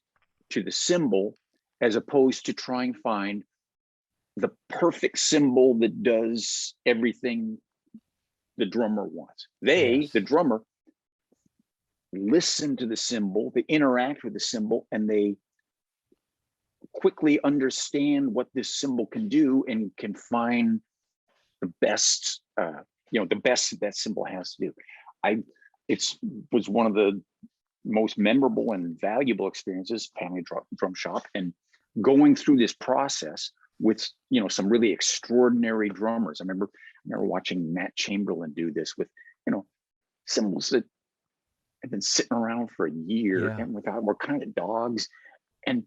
to the cymbal as opposed to try and find the perfect cymbal that does everything the drummer wants. The drummer, listen to the cymbal, they interact with the cymbal, and they quickly understand what this cymbal can do and can find the best, the best that cymbal has to do. It was one of the most memorable and valuable experiences, family drum shop, and going through this process with, some really extraordinary drummers. I remember watching Matt Chamberlain do this with, cymbals that had been sitting around for a year and were kind of dogs. And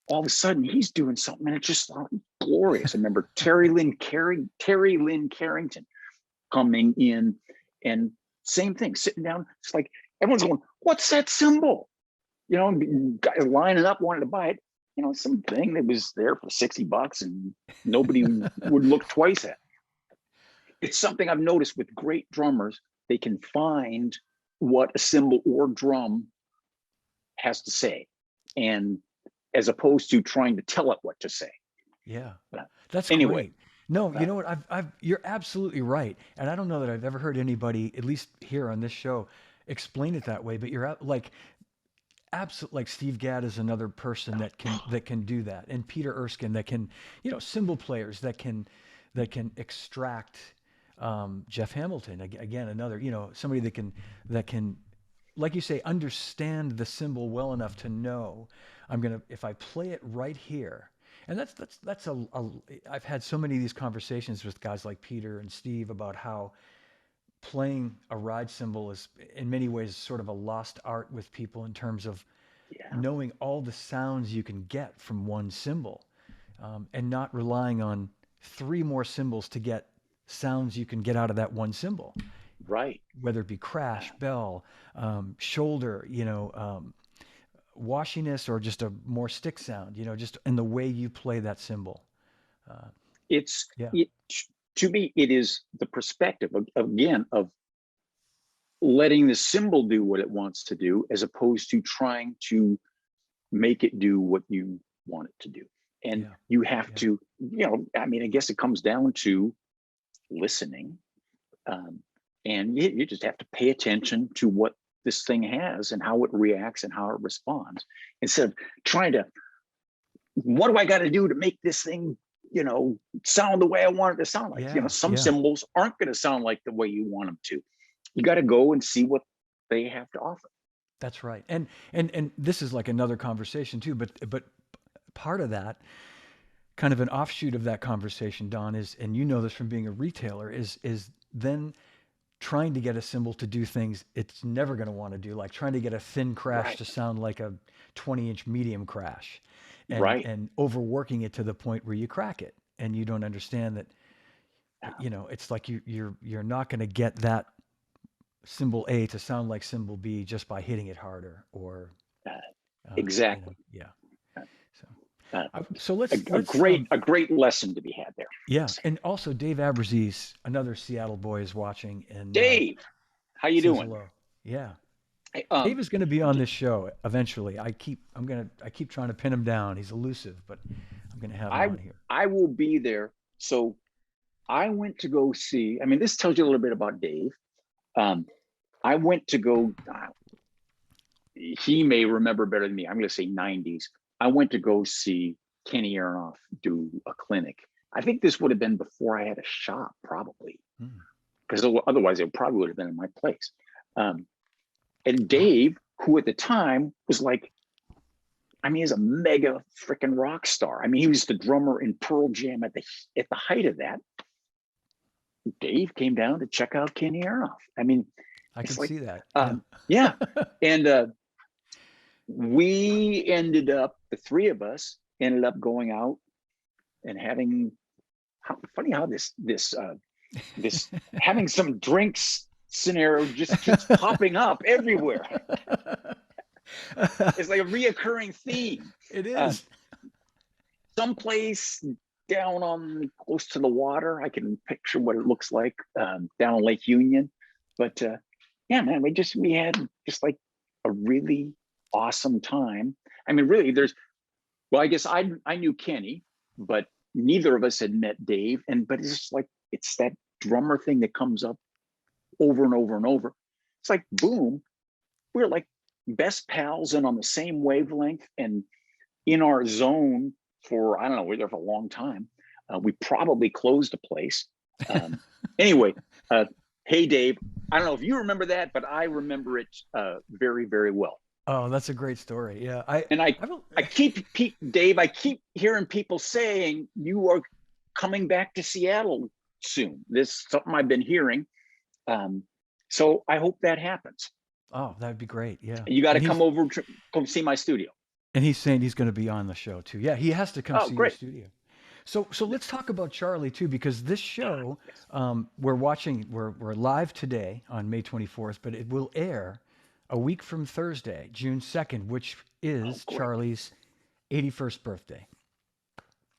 all of a sudden he's doing something and it's just glorious. I remember Terry Lynn Carrington coming in, and same thing, sitting down. It's like everyone's going, what's that cymbal? Guys lining up, wanted to buy it. Something that was there for $60 and nobody would look twice at. It's something I've noticed with great drummers. They can find what a cymbal or drum has to say, and as opposed to trying to tell it what to say. Yeah, that's anyway. Great. No, you know what? You're absolutely right, and I don't know that I've ever heard anybody, at least here on this show, explain it that way. But you're like, absolutely, like Steve Gadd is another person that can do that, and Peter Erskine that can, cymbal players that can extract. Jeff Hamilton, again, another, somebody that can, like you say, understand the cymbal well enough to know if I play it right here. And that's I've had so many of these conversations with guys like Peter and Steve about how playing a ride cymbal is in many ways sort of a lost art with people in terms of knowing all the sounds you can get from one cymbal, and not relying on 3 more cymbals to get sounds you can get out of that one cymbal, right? Whether it be crash, bell, shoulder, washiness, or just a more stick sound, just in the way you play that cymbal. To me, it is the perspective of letting the cymbal do what it wants to do, as opposed to trying to make it do what you want it to do. And you have to, I guess it comes down to listening, and you just have to pay attention to what this thing has and how it reacts and how it responds, instead of trying to what do I got to do to make this thing, sound the way I want it to sound like? Some cymbals aren't going to sound like the way you want them to. You got to go and see what they have to offer. That's right. And this is like another conversation too, but part of that, kind of an offshoot of that conversation, Donn, is, and you know this from being a retailer, is then trying to get a cymbal to do things it's never going to want to do, like trying to get a thin crash to sound like a 20-inch medium crash, and overworking it to the point where you crack it, and you don't understand that, it's like you're not going to get that cymbal A to sound like cymbal B just by hitting it harder, or exactly. So let's a great lesson to be had there. Yes, and also Dave Abrazees, another Seattle boy, is watching. And Dave, how you doing? Hello. Yeah, Dave is going to be on this show eventually. I keep trying to pin him down. He's elusive, but I'm going to have him on here. I will be there. So I went to go see. I mean, this tells you a little bit about Dave. I went to go. He may remember better than me. I'm going to say 90s. I went to go see Kenny Aronoff do a clinic. I think this would have been before I had a shop, probably, because otherwise it probably would have been in my place. And Dave, who at the time was like, he's a mega freaking rock star. I mean, he was the drummer in Pearl Jam at the height of that. Dave came down to check out Kenny Aronoff. I mean, I can see that. Yeah. And we ended up, the three of us ended up going out and having, funny how this having some drinks scenario just keeps popping up everywhere. It's like a reoccurring theme. It is. Someplace down on close to the water. I can picture what it looks like down on Lake Union. But yeah, man, we had just like a really awesome time. I mean, really, I guess I knew Kenny, but neither of us had met Dave. But it's just like, it's that drummer thing that comes up over and over and over. It's like, boom, we're like best pals and on the same wavelength and in our zone for, I don't know, we were there for a long time. We probably closed a place. Anyway, hey, Dave, I don't know if you remember that, but I remember it very, very well. Oh, that's a great story. Yeah. I keep hearing people saying you are coming back to Seattle soon. This is something I've been hearing. So I hope that happens. Oh, that'd be great. Yeah. You got to come see my studio. And he's saying he's going to be on the show too. Yeah, he has to come see your studio. So let's talk about Charlie too, because this show, we're live today on May 24th, but it will air a week from Thursday, June 2nd, which is Charlie's 81st birthday.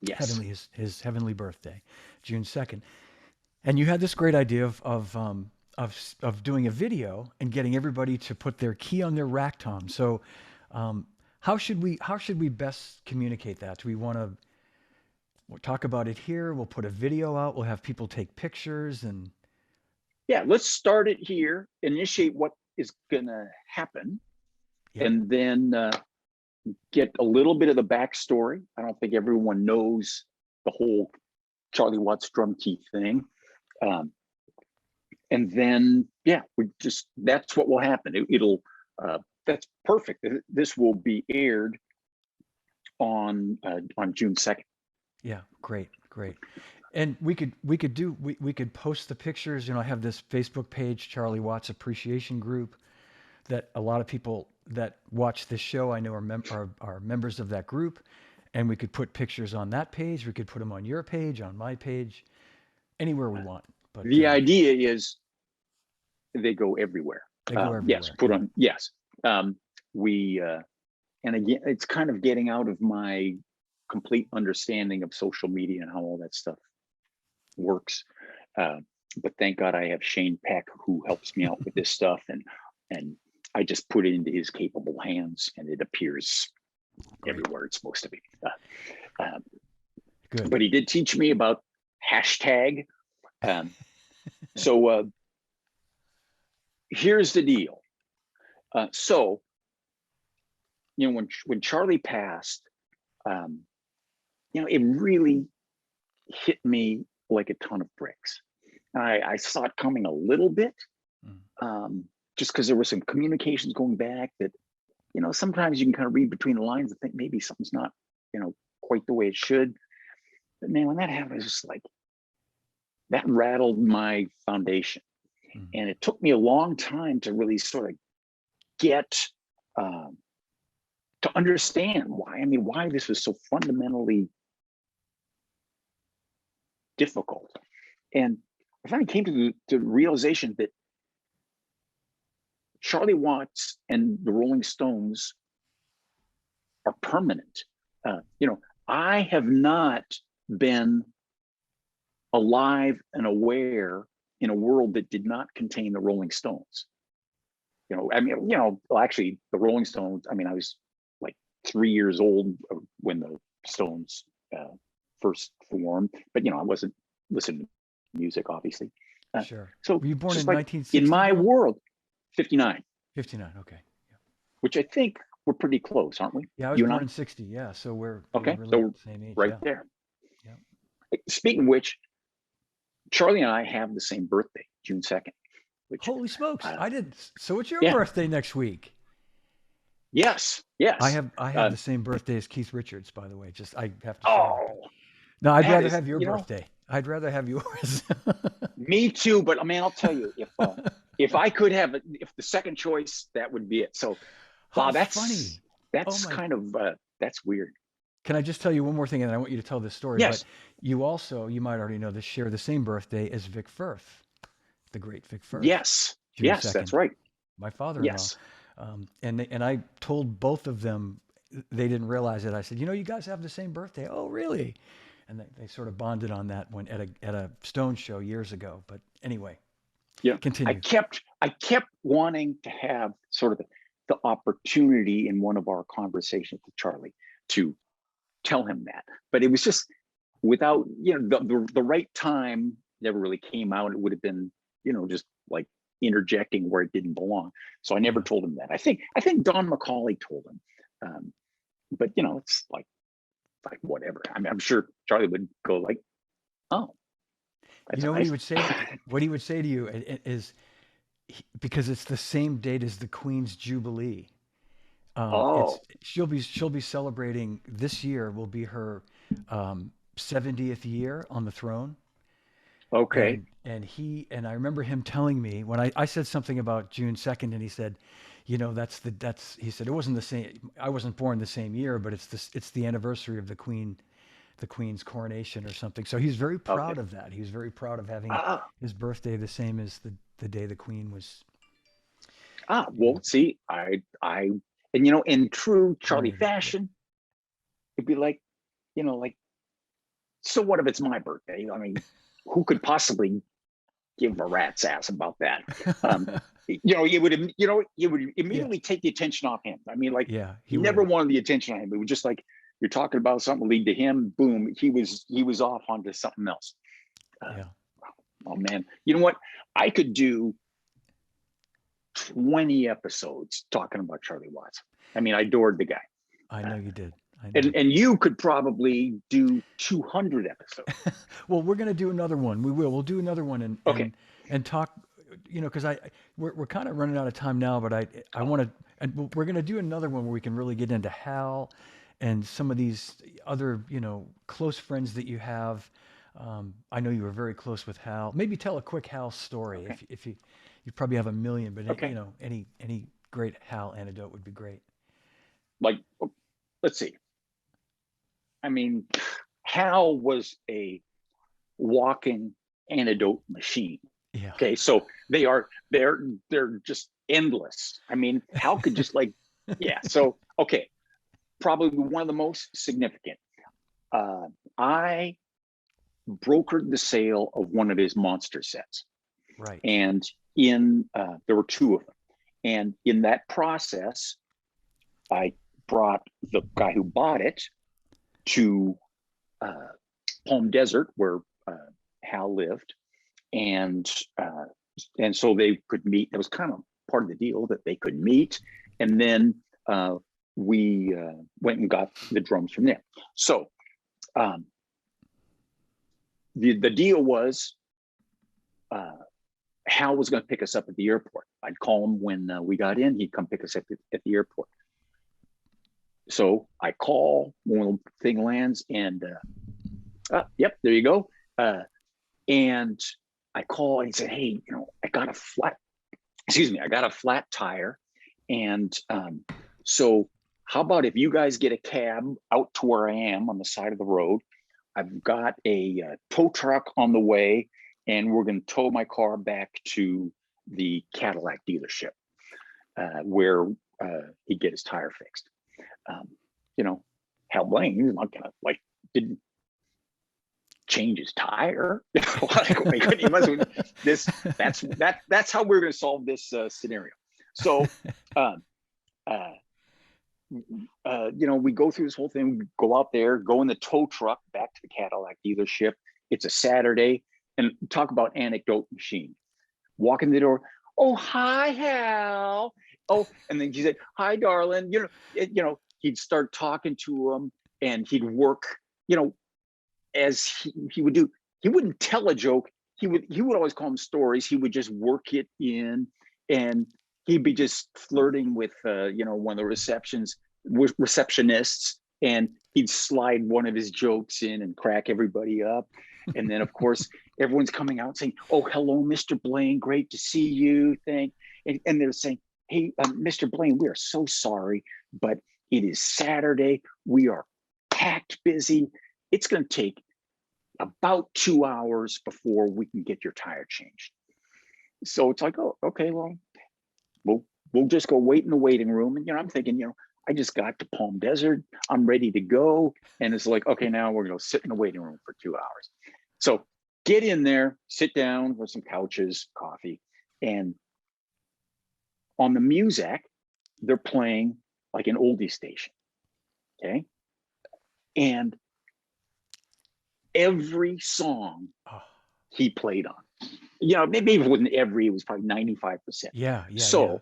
Yes. His heavenly birthday, June 2nd. And you had this great idea of doing a video and getting everybody to put their key on their rack tom. So how should we best communicate that? Do we want to talk about it here? We'll put a video out. We'll have people take pictures and. Yeah, let's start it here. Initiate what is going to happen, and then get a little bit of the backstory. I don't think everyone knows the whole Charlie Watts drum key thing. And then, that's what will happen. That's perfect. This will be aired on June 2nd. Yeah, great. And we could post the pictures. I have this Facebook page, Charlie Watts Appreciation Group, that a lot of people that watch this show I know are members of that group, and we could put pictures on that page. We could put them on your page, on my page, anywhere we want. But the idea is they go everywhere. Yes, put on. Yes, and again, it's kind of getting out of my complete understanding of social media and how all that stuff works. But thank God I have Shane Peck who helps me out with this stuff, and I just put it into his capable hands, and it appears everywhere it's supposed to be. Good. But he did teach me about hashtag. So here's the deal. So when Charlie passed, it really hit me like a ton of bricks. I saw it coming a little bit, just because there were some communications going back that, sometimes you can kind of read between the lines and think maybe something's not, quite the way it should. But man, when that happened, it was just like, that rattled my foundation. And it took me a long time to really sort of get, to understand why this was so fundamentally difficult. And I finally came to the realization that Charlie Watts and the Rolling Stones are permanent. I have not been alive and aware in a world that did not contain the Rolling Stones. Actually, the Rolling Stones, I was like 3 years old when the Stones first formed, but I wasn't listening to music, obviously. Sure. So were you born in like 1960? In my world, 59. 59, okay. Yeah. Which I think we're pretty close, aren't we? Yeah, I was born in 60, yeah. So we're okay. Really So the same age. Right there. Yeah. Speaking of which, Charlie and I have the same birthday, June 2nd. Which, holy smokes, I did. So it's your birthday next week. Yes. I have the same birthday as Keith Richards, by the way. Just I have to say that. No, I'd rather have your birthday. I'd rather have yours. Me too, but I'll tell you, if I could have it, if the second choice, that would be it. So, wow, that's funny. That's kind of that's weird. Can I just tell you one more thing, and I want you to tell this story? Yes. But you might already know this, share the same birthday as Vic Firth, the great Vic Firth. Yes. June yes, 2nd. That's right. My father-in-law. Yes. And I told both of them, they didn't realize it. I said, you guys have the same birthday. Oh, really? And they sort of bonded on that one at a Stone show years ago. But anyway, continue. I kept wanting to have sort of the opportunity in one of our conversations with Charlie to tell him that, but it was just without the right time never really came out. It would have been just like interjecting where it didn't belong. So I never told him that. I think Don McCauley told him, but it's like whatever. I'm sure Charlie would go like, oh, what he would say. What he would say to you is, because it's the same date as the Queen's Jubilee. She'll be celebrating this year. Will be her 70th year on the throne. Okay. And I remember him telling me when I said something about June 2nd, and he said, he said it wasn't the same. I wasn't born the same year, but it's the anniversary of the Queen's coronation or something. So he's very proud of that. He was very proud of having his birthday the same as the day the Queen was. Well, see, and in true Charlie fashion, it'd be like, so what if it's my birthday? Who could possibly give a rat's ass about that? It would immediately take the attention off him. He never wanted the attention on him. It was just like, you're talking about something lead to him, boom, he was off onto something else. Oh man, you know what? I could do 20 episodes talking about Charlie Watts. I adored the guy. I know you did. And you could probably do 200 episodes. Well, we're going to do another one. We'll do another one and talk, because we're kind of running out of time now, but I want to, and we're going to do another one where we can really get into Hal and some of these other, close friends that you have. I know you were very close with Hal. Maybe tell a quick Hal story. If you probably have a million, but any great Hal anecdote would be great. Like, let's see. Hal was a walking anecdote machine. Yeah. Okay, so they're just endless. Hal could just So okay, probably one of the most significant. I brokered the sale of one of his monster sets. Right. And there were two of them, and in that process, I brought the guy who bought it to Palm Desert, where Hal lived, and so they could meet. It was kind of part of the deal that they could meet, and then we went and got the drums from there. So The deal was Hal was going to pick us up at the airport. I'd call him when we got in. He'd come pick us up at the airport. So I call when the thing lands, and yep, there you go. And I call and he said, "Hey, I got a flat tire, and so how about if you guys get a cab out to where I am on the side of the road? I've got a tow truck on the way, and we're going to tow my car back to the Cadillac dealership where he'd get his tire fixed." Hal Blaine, he's not gonna didn't change his tire. That's how we're going to solve this scenario. So, we go through this whole thing. We go out there, go in the tow truck back to the Cadillac dealership. It's a Saturday, and talk about anecdote machine. Walk in the door. "Oh, hi, Hal." Oh, and then he said, "Hi, darling." He'd start talking to him, and he'd work. As he would do. He wouldn't tell a joke. He would always call them stories. He would just work it in, and he'd be just flirting with one of the receptionists, and he'd slide one of his jokes in and crack everybody up. And then of course everyone's coming out saying, "Oh, hello, Mr. Blaine, great to see you." And they're saying, "Hey, Mr. Blaine, we are so sorry, but it is Saturday. We are packed busy. It's going to take about 2 hours before we can get your tire changed." So it's like, "Oh, okay, well, we'll just go wait in the waiting room." And I'm thinking, I just got to Palm Desert. I'm ready to go. And it's like, okay, now we're going to sit in the waiting room for 2 hours. So get in there, sit down with some couches, coffee, and on the music, they're playing like an oldie station. Okay. And every song he played on, maybe it wasn't every, it was probably 95%. Yeah. So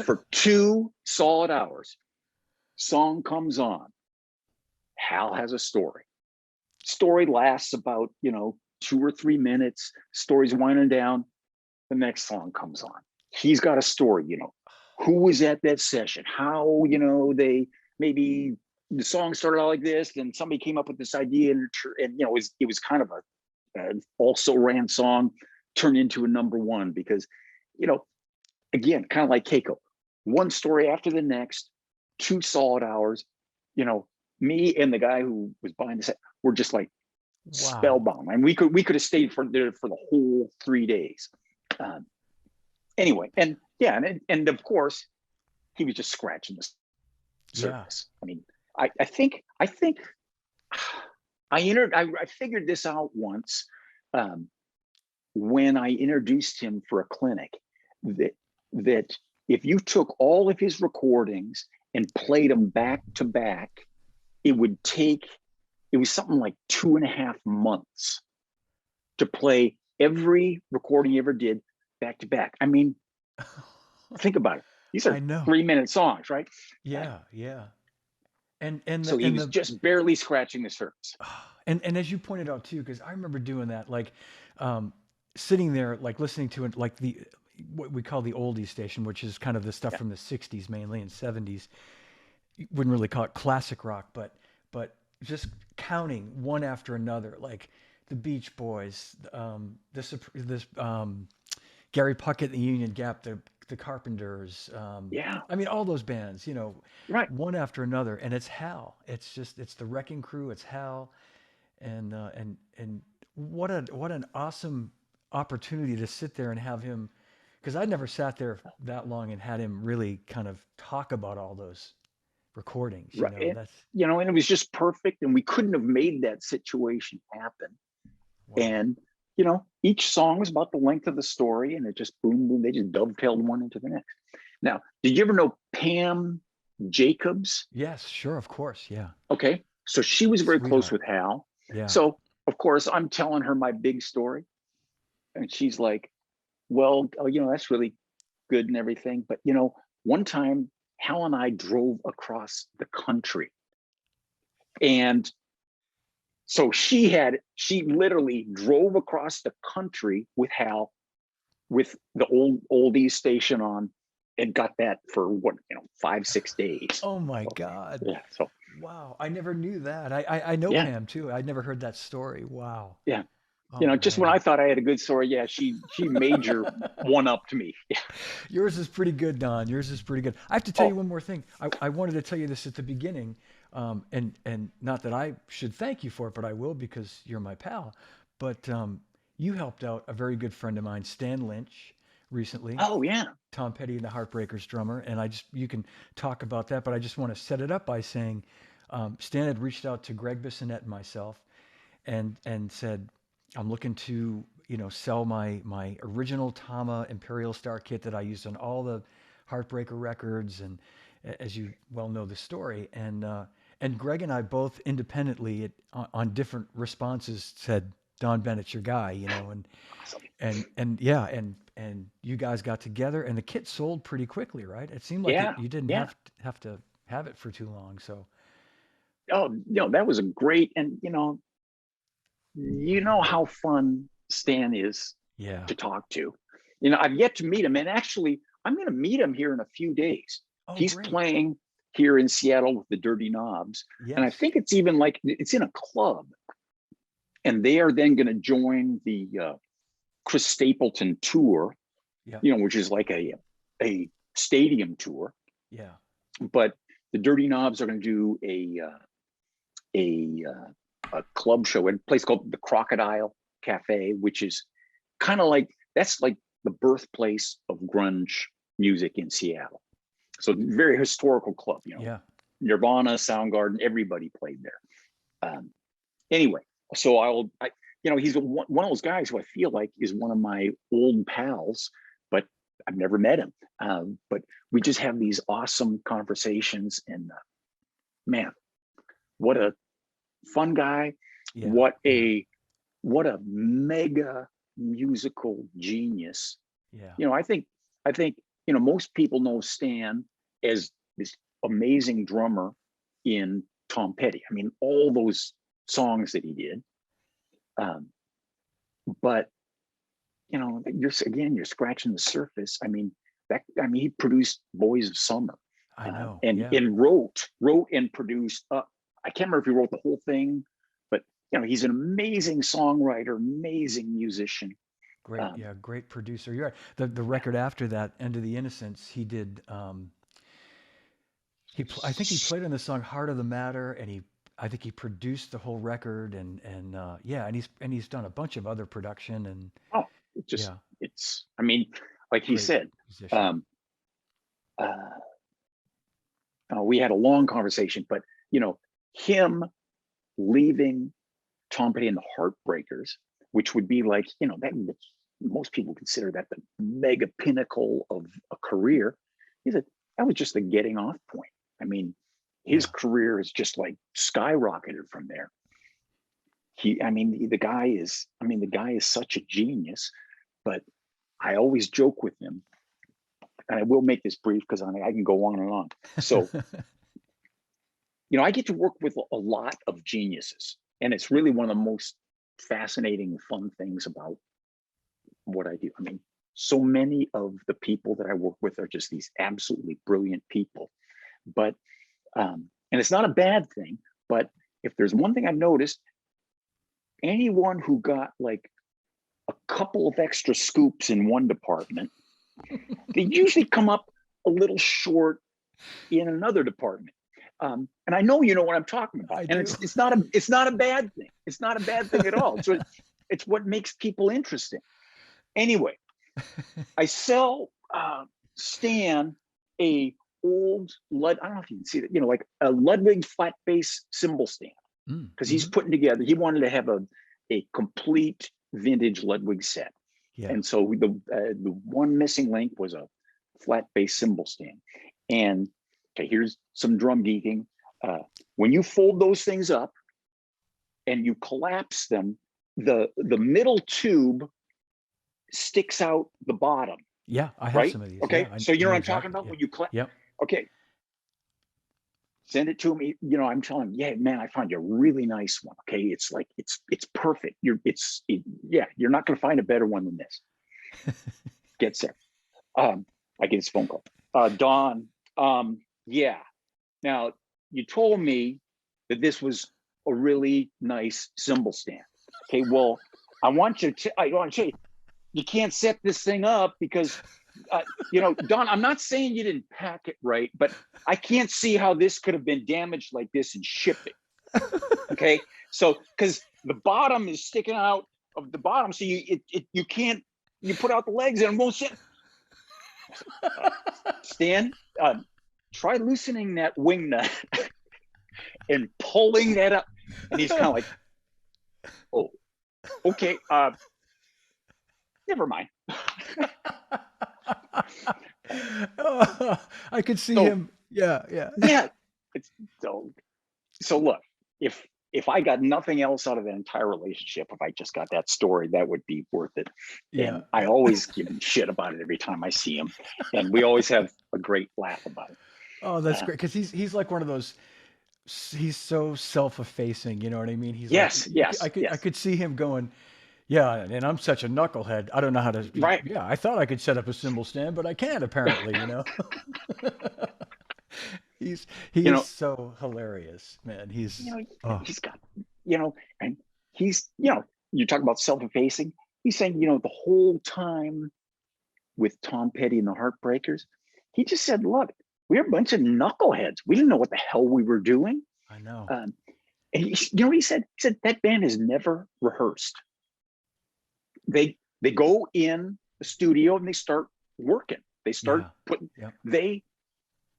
for 2 solid hours, song comes on. Hal has a story. Story lasts about, 2 or 3 minutes. Story's winding down. The next song comes on. He's got a story, who was at that session, how, they maybe the song started out like this, then somebody came up with this idea, and it was kind of a also ran song turned into a #1 because, again, kind of like Keiko, one story after the next, 2 solid hours. Me and the guy who was behind the set were just like spellbound, and we could have stayed for the whole 3 days. Anyway, and of course, he was just scratching the surface. Yeah. I mean, I think I figured this out once when I introduced him for a clinic, that if you took all of his recordings and played them back to back, it was something like 2.5 months to play every recording he ever did back to back. I mean, think about it. These are 3-minute songs, right? Yeah. So he was just barely scratching the surface. And as you pointed out too, because I remember doing that, like sitting there, like listening to it, like what we call the oldies station, which is kind of the stuff from the 60s mainly and 70s. You wouldn't really call it classic rock, but just counting one after another, like the Beach Boys, this Gary Puckett and the Union Gap, the Carpenters, I mean, all those bands, right, one after another, and it's Hal. It's the Wrecking Crew. It's Hal, and what an awesome opportunity to sit there and have him, because I'd never sat there that long and had him really kind of talk about all those recordings. Right. And it was just perfect, and we couldn't have made that situation happen. Wow. And each song was about the length of the story, and it just boom, boom. They just dovetailed one into the next. Now, did you ever know Pam Jacobs? Yes, sure, of course, yeah. Okay, so she was very close with Hal. Yeah. So of course I'm telling her my big story, and she's like, "Well, that's really good and everything, but one time Hal and I drove across the country, and So she literally drove across the country with Hal, with the old oldies station on, and got that for 5-6 days. Oh my God. Yeah. So Wow. I never knew that. I know yeah, Pam too. I'd never heard that story. Wow. yeah. Oh Just when man. I thought I had a good story, yeah, she major one up to me. Yeah. Yours is pretty good, Don. Yours is pretty good. I have to tell you Oh, one more thing. I wanted to tell you this at the beginning, and not that I should thank you for it, but I will because you're my pal. But you helped out a very good friend of mine, Stan Lynch, recently. oh yeah. Tom Petty and the Heartbreakers drummer, and you can talk about that, but I just want to set it up by saying Stan had reached out to Greg Bissonette and myself, and said, I'm looking to sell my original Tama Imperial Star kit that I used on all the Heartbreaker records, and as you well know the story, and Greg and I both independently on different responses said, Donn Bennett's your guy, and Awesome. yeah, and you guys got together, and the kit sold pretty quickly, right? It seemed like Yeah, you didn't yeah. have to have it for too long. So Oh, that was a great, and how fun Stan is yeah. to talk to. I've yet to meet him, and actually, I'm going to meet him here in a few days. Oh, He's great. playing here in Seattle with the Dirty Knobs, and I Yes. think it's even like it's in a club, and they are then going to join the Chris Stapleton tour, Yeah. which is like a stadium tour. Yeah. But the Dirty Knobs are going to do a club show at a place called the Crocodile Cafe, which is kind of like that's like the birthplace of grunge music in Seattle. So very historical club, Yeah. Nirvana, Soundgarden, everybody played there. Anyway, so he's one of those guys who I feel like is one of my old pals, but I've never met him. But we just have these awesome conversations, and man, what a fun guy. Yeah. What a mega musical genius. Yeah. I think most people know Stan as this amazing drummer in Tom Petty. I mean, all those songs that he did. But you're scratching the surface. I mean, he produced Boys of Summer, I know. and Yeah. wrote and produced. I can't remember if he wrote the whole thing, but he's an amazing songwriter, amazing musician. Great. Yeah. Great producer. You're right. The record after that, End of the Innocence, he did. I think he played on the song Heart of the Matter, and I think he produced the whole record, and yeah, and he's done a bunch of other production, and Oh, yeah, I mean, like he great said, musician. uh, we had a long conversation, but him leaving Tom Petty and the Heartbreakers, which would be like, that most people consider that the mega pinnacle of a career. He said that was just the getting off point. I mean, his career is just like skyrocketed from there. The guy is such a genius, but I always joke with him, and I will make this brief because I can go on and on. So, I get to work with a lot of geniuses, and it's really one of the most fascinating, fun things about what I do. I mean, so many of the people that I work with are just these absolutely brilliant people. But, and it's not a bad thing, but if there's one thing I've noticed, anyone who got like a couple of extra scoops in one department, they usually come up a little short in another department. And I know you know what I'm talking about. I And do. it's not a bad thing. It's not a bad thing at all. So it's what makes people interesting. Anyway, I sell Stan a old I don't know if you can see that, like a Ludwig flat bass cymbal stand, because he's putting together. He wanted to have a complete vintage Ludwig set, and so the one missing link was a flat bass cymbal stand. And okay, here's some drum geeking. When you fold those things up and you collapse them, the middle tube sticks out the bottom. Yeah, I have right? some of these. Okay, Yeah, so you know what I'm exactly. talking about Yeah. when you collapse. Yep. Okay. Send it to him. I'm telling him, yeah, man, I found you a really nice one. Okay, it's like it's perfect. You're not going to find a better one than this. Gets there. I get his phone call. Donn, yeah. Now you told me that this was a really nice cymbal stand. Okay, well, I want you to you can't set this thing up because Donn, I'm not saying you didn't pack it right, but I can't see how this could have been damaged like this in shipping. Okay, so because the bottom is sticking out of the bottom, so you can't, you put out the legs and it won't sit. Stan, try loosening that wing nut and pulling that up. And he's kind of like, oh, okay, never mind. I could see him. Yeah. It's so look, if I got nothing else out of that entire relationship, if I just got that story, that would be worth it. Yeah. And I always give him shit about it every time I see him, and we always have a great laugh about it. Oh, that's great, because he's like one of those. He's so self-effacing. You know what I mean? He's yes. I could see him going. Yeah, and I'm such a knucklehead. I don't know how to. Right. Yeah, I thought I could set up a cymbal stand, but I can't apparently. He's so hilarious, man. He's he's got and he's you talk about self-effacing. He's saying the whole time with Tom Petty and the Heartbreakers, he just said, "Look, we're a bunch of knuckleheads. We didn't know what the hell we were doing." I know. And he said that band has never rehearsed. They go in the studio and they start working. They start putting. Yeah.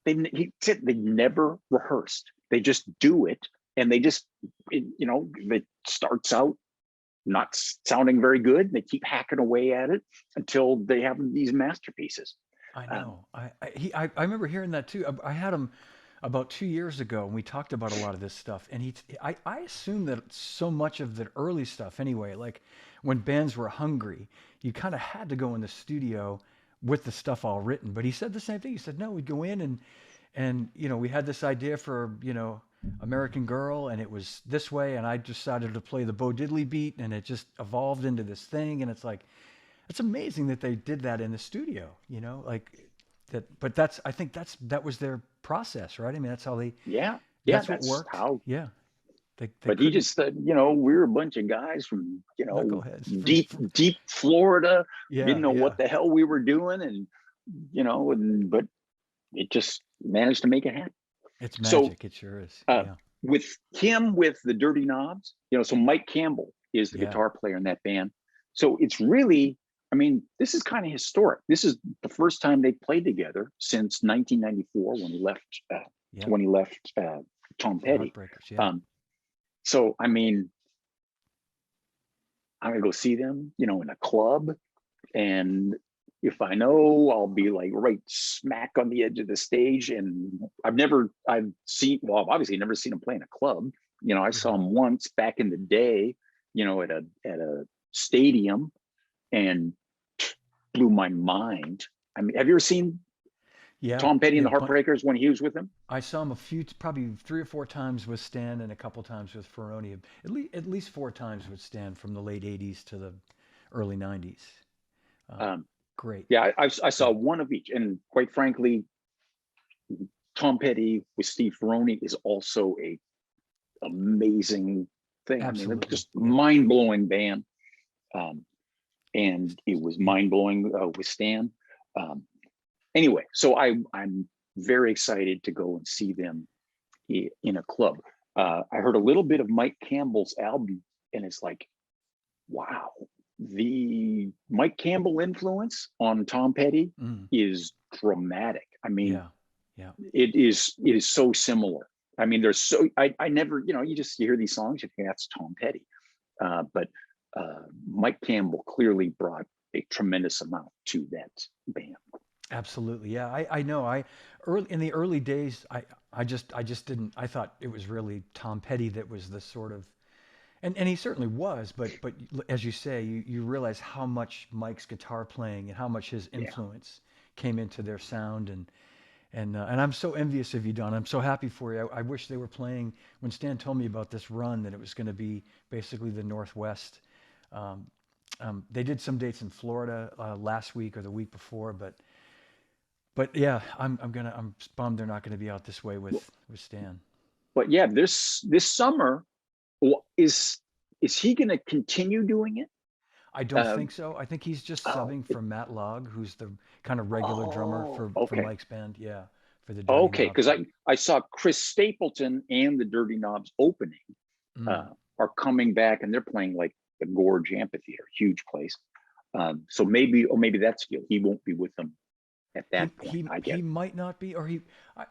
He said they never rehearsed. They just do it, and they just it starts out not sounding very good. They keep hacking away at it until they have these masterpieces. I know. I remember hearing that too. I had him about 2 years ago, and we talked about a lot of this stuff. And I assume that so much of the early stuff, anyway, like when bands were hungry, you kind of had to go in the studio with the stuff all written. But he said the same thing. He said, no, we'd go in and we had this idea for American Girl, and it was this way, and I decided to play the Bo Diddley beat, and it just evolved into this thing. And it's like, it's amazing that they did that in the studio, like that. But I think that was their process, right? I mean, that's how they. Yeah. That's what worked. How. Yeah. But he just said, we're a bunch of guys from, deep Florida. Yeah, didn't know what the hell we were doing, and but it just managed to make it happen. It's magic. So, it sure is. With the Dirty Knobs, so Mike Campbell is the guitar player in that band. So it's really, I mean, this is kind of historic. This is the first time they played together since 1994 when he left Tom Petty. So, I mean, I'm going to go see them, in a club. And if I know, I'll be like right smack on the edge of the stage. And I've obviously never seen them play in a club. I saw them once back in the day, at a stadium, and blew my mind. I mean, have you ever seen Tom Petty and the Heartbreakers when he was with them? I saw him probably 3 or 4 times with Stan, and a couple times with Ferroni. At least 4 times with Stan from the late 80s to the early 90s. Great. Yeah, I saw one of each. And quite frankly, Tom Petty with Steve Ferroni is also a amazing thing. Absolutely. I mean, just mind-blowing band. And it was mind-blowing with Stan. Anyway, so I'm very excited to go and see them in a club. I heard a little bit of Mike Campbell's album, and it's like, wow, the Mike Campbell influence on Tom Petty is dramatic. I mean, it is so similar. I mean, I never, you hear these songs, you think that's Tom Petty. But Mike Campbell clearly brought a tremendous amount to that band. Absolutely. Yeah. I know. In the early days, I just didn't, I thought it was really Tom Petty that was the sort of, and he certainly was, but as you say, you realize how much Mike's guitar playing and how much his influence came into their sound, And I'm so envious of you, Don. I'm so happy for you. I wish they were playing when Stan told me about this run that it was going to be basically the Northwest. Um, they did some dates in Florida last week or the week before, but yeah, I'm bummed they're not going to be out this way with Stan. But yeah, this summer, is he going to continue doing it? I don't think so. I think he's just Oh, subbing for Matt Logg, who's the kind of regular drummer for okay. Mike's band. Yeah, for the Dirty Okay, Knobs. because I saw Chris Stapleton and the Dirty Knobs opening Mm. are coming back, and they're playing like the Gorge Amphitheater, huge place. So maybe that's he won't be with them at He that point. he I he get. might not be, or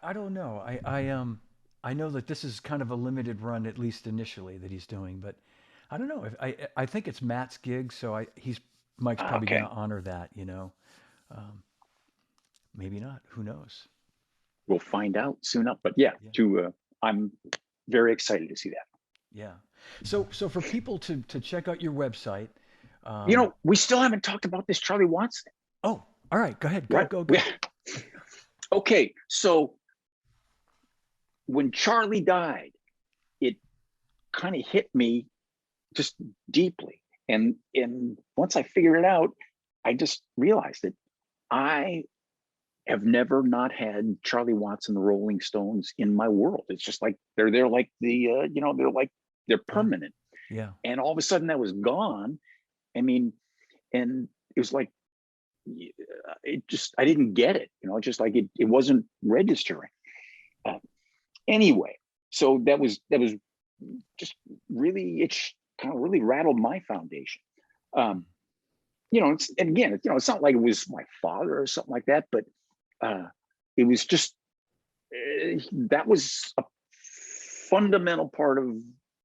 I don't know. I know that this is kind of a limited run, at least initially, that he's doing, but I don't know. If I think it's Matt's gig, so Mike's probably going to Okay, honor that, you know. Um, Maybe not. Who knows? we'll find out soon enough. But yeah, Yeah. I'm very excited to see that. Yeah. So for people to check out your website, We still haven't talked about this Charlie Watts thing, oh, all right, go ahead. right? Go. Okay, so when Charlie died, it kind of hit me just deeply. And once I figured it out, I just realized that I have never not had Charlie Watts and the Rolling Stones in my world. It's just like they're like they're Yeah. permanent. Yeah. And all of a sudden that was gone. I mean, and it was like I didn't get it. Just like it wasn't registering. Uh, anyway, so that was just really it kind of really rattled my foundation. Um, and again, it's not like it was my father or something like that, but it was just that was a fundamental part of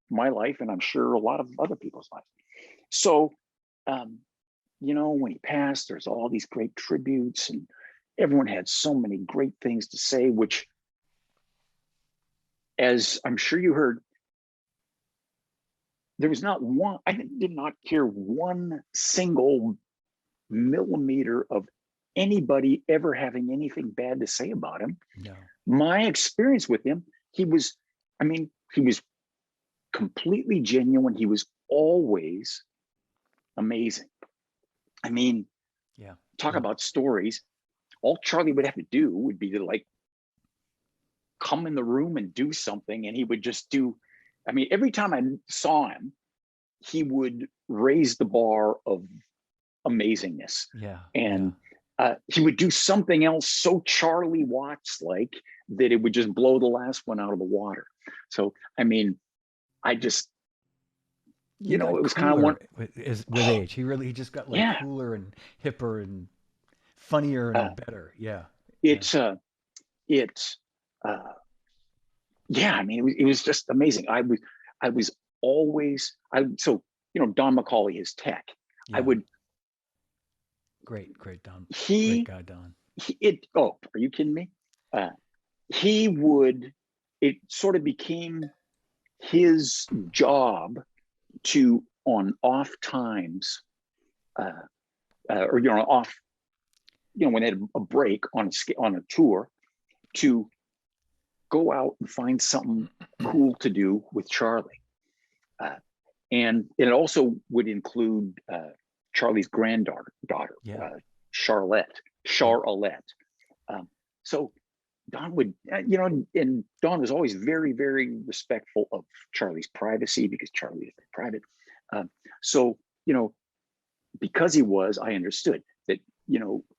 my life, and I'm sure a lot of other people's lives. So, when he passed, there's all these great tributes, and everyone had so many great things to say, which, as I'm sure you heard, there was not one, I did not hear one single millimeter of anybody ever having anything bad to say about him. No. My experience with him, he was completely genuine. He was always amazing. I mean, Yeah. talk about stories. All Charlie would have to do would be to like come in the room and do something, and he would just do. I mean, every time I saw him, he would raise the bar of amazingness. Yeah. And he would do something else so Charlie Watts like that it would just blow the last one out of the water. So, I mean, I just, it was kind of one with age. He just got like yeah. cooler and hipper and funnier and better. Yeah. It's yeah. I mean, it was just amazing. I was always Don McCauley, his tech. Yeah. I would. Great Don. He, great guy, Don. Are you kidding me? It sort of became his job to, on off times, or off, when they had a break on a tour, to go out and find something cool to do with Charlie. And it also would include Charlie's granddaughter, Charlotte. So Don would, and Don was always very, very respectful of Charlie's privacy because Charlie is very private. So, because he was, I understood that,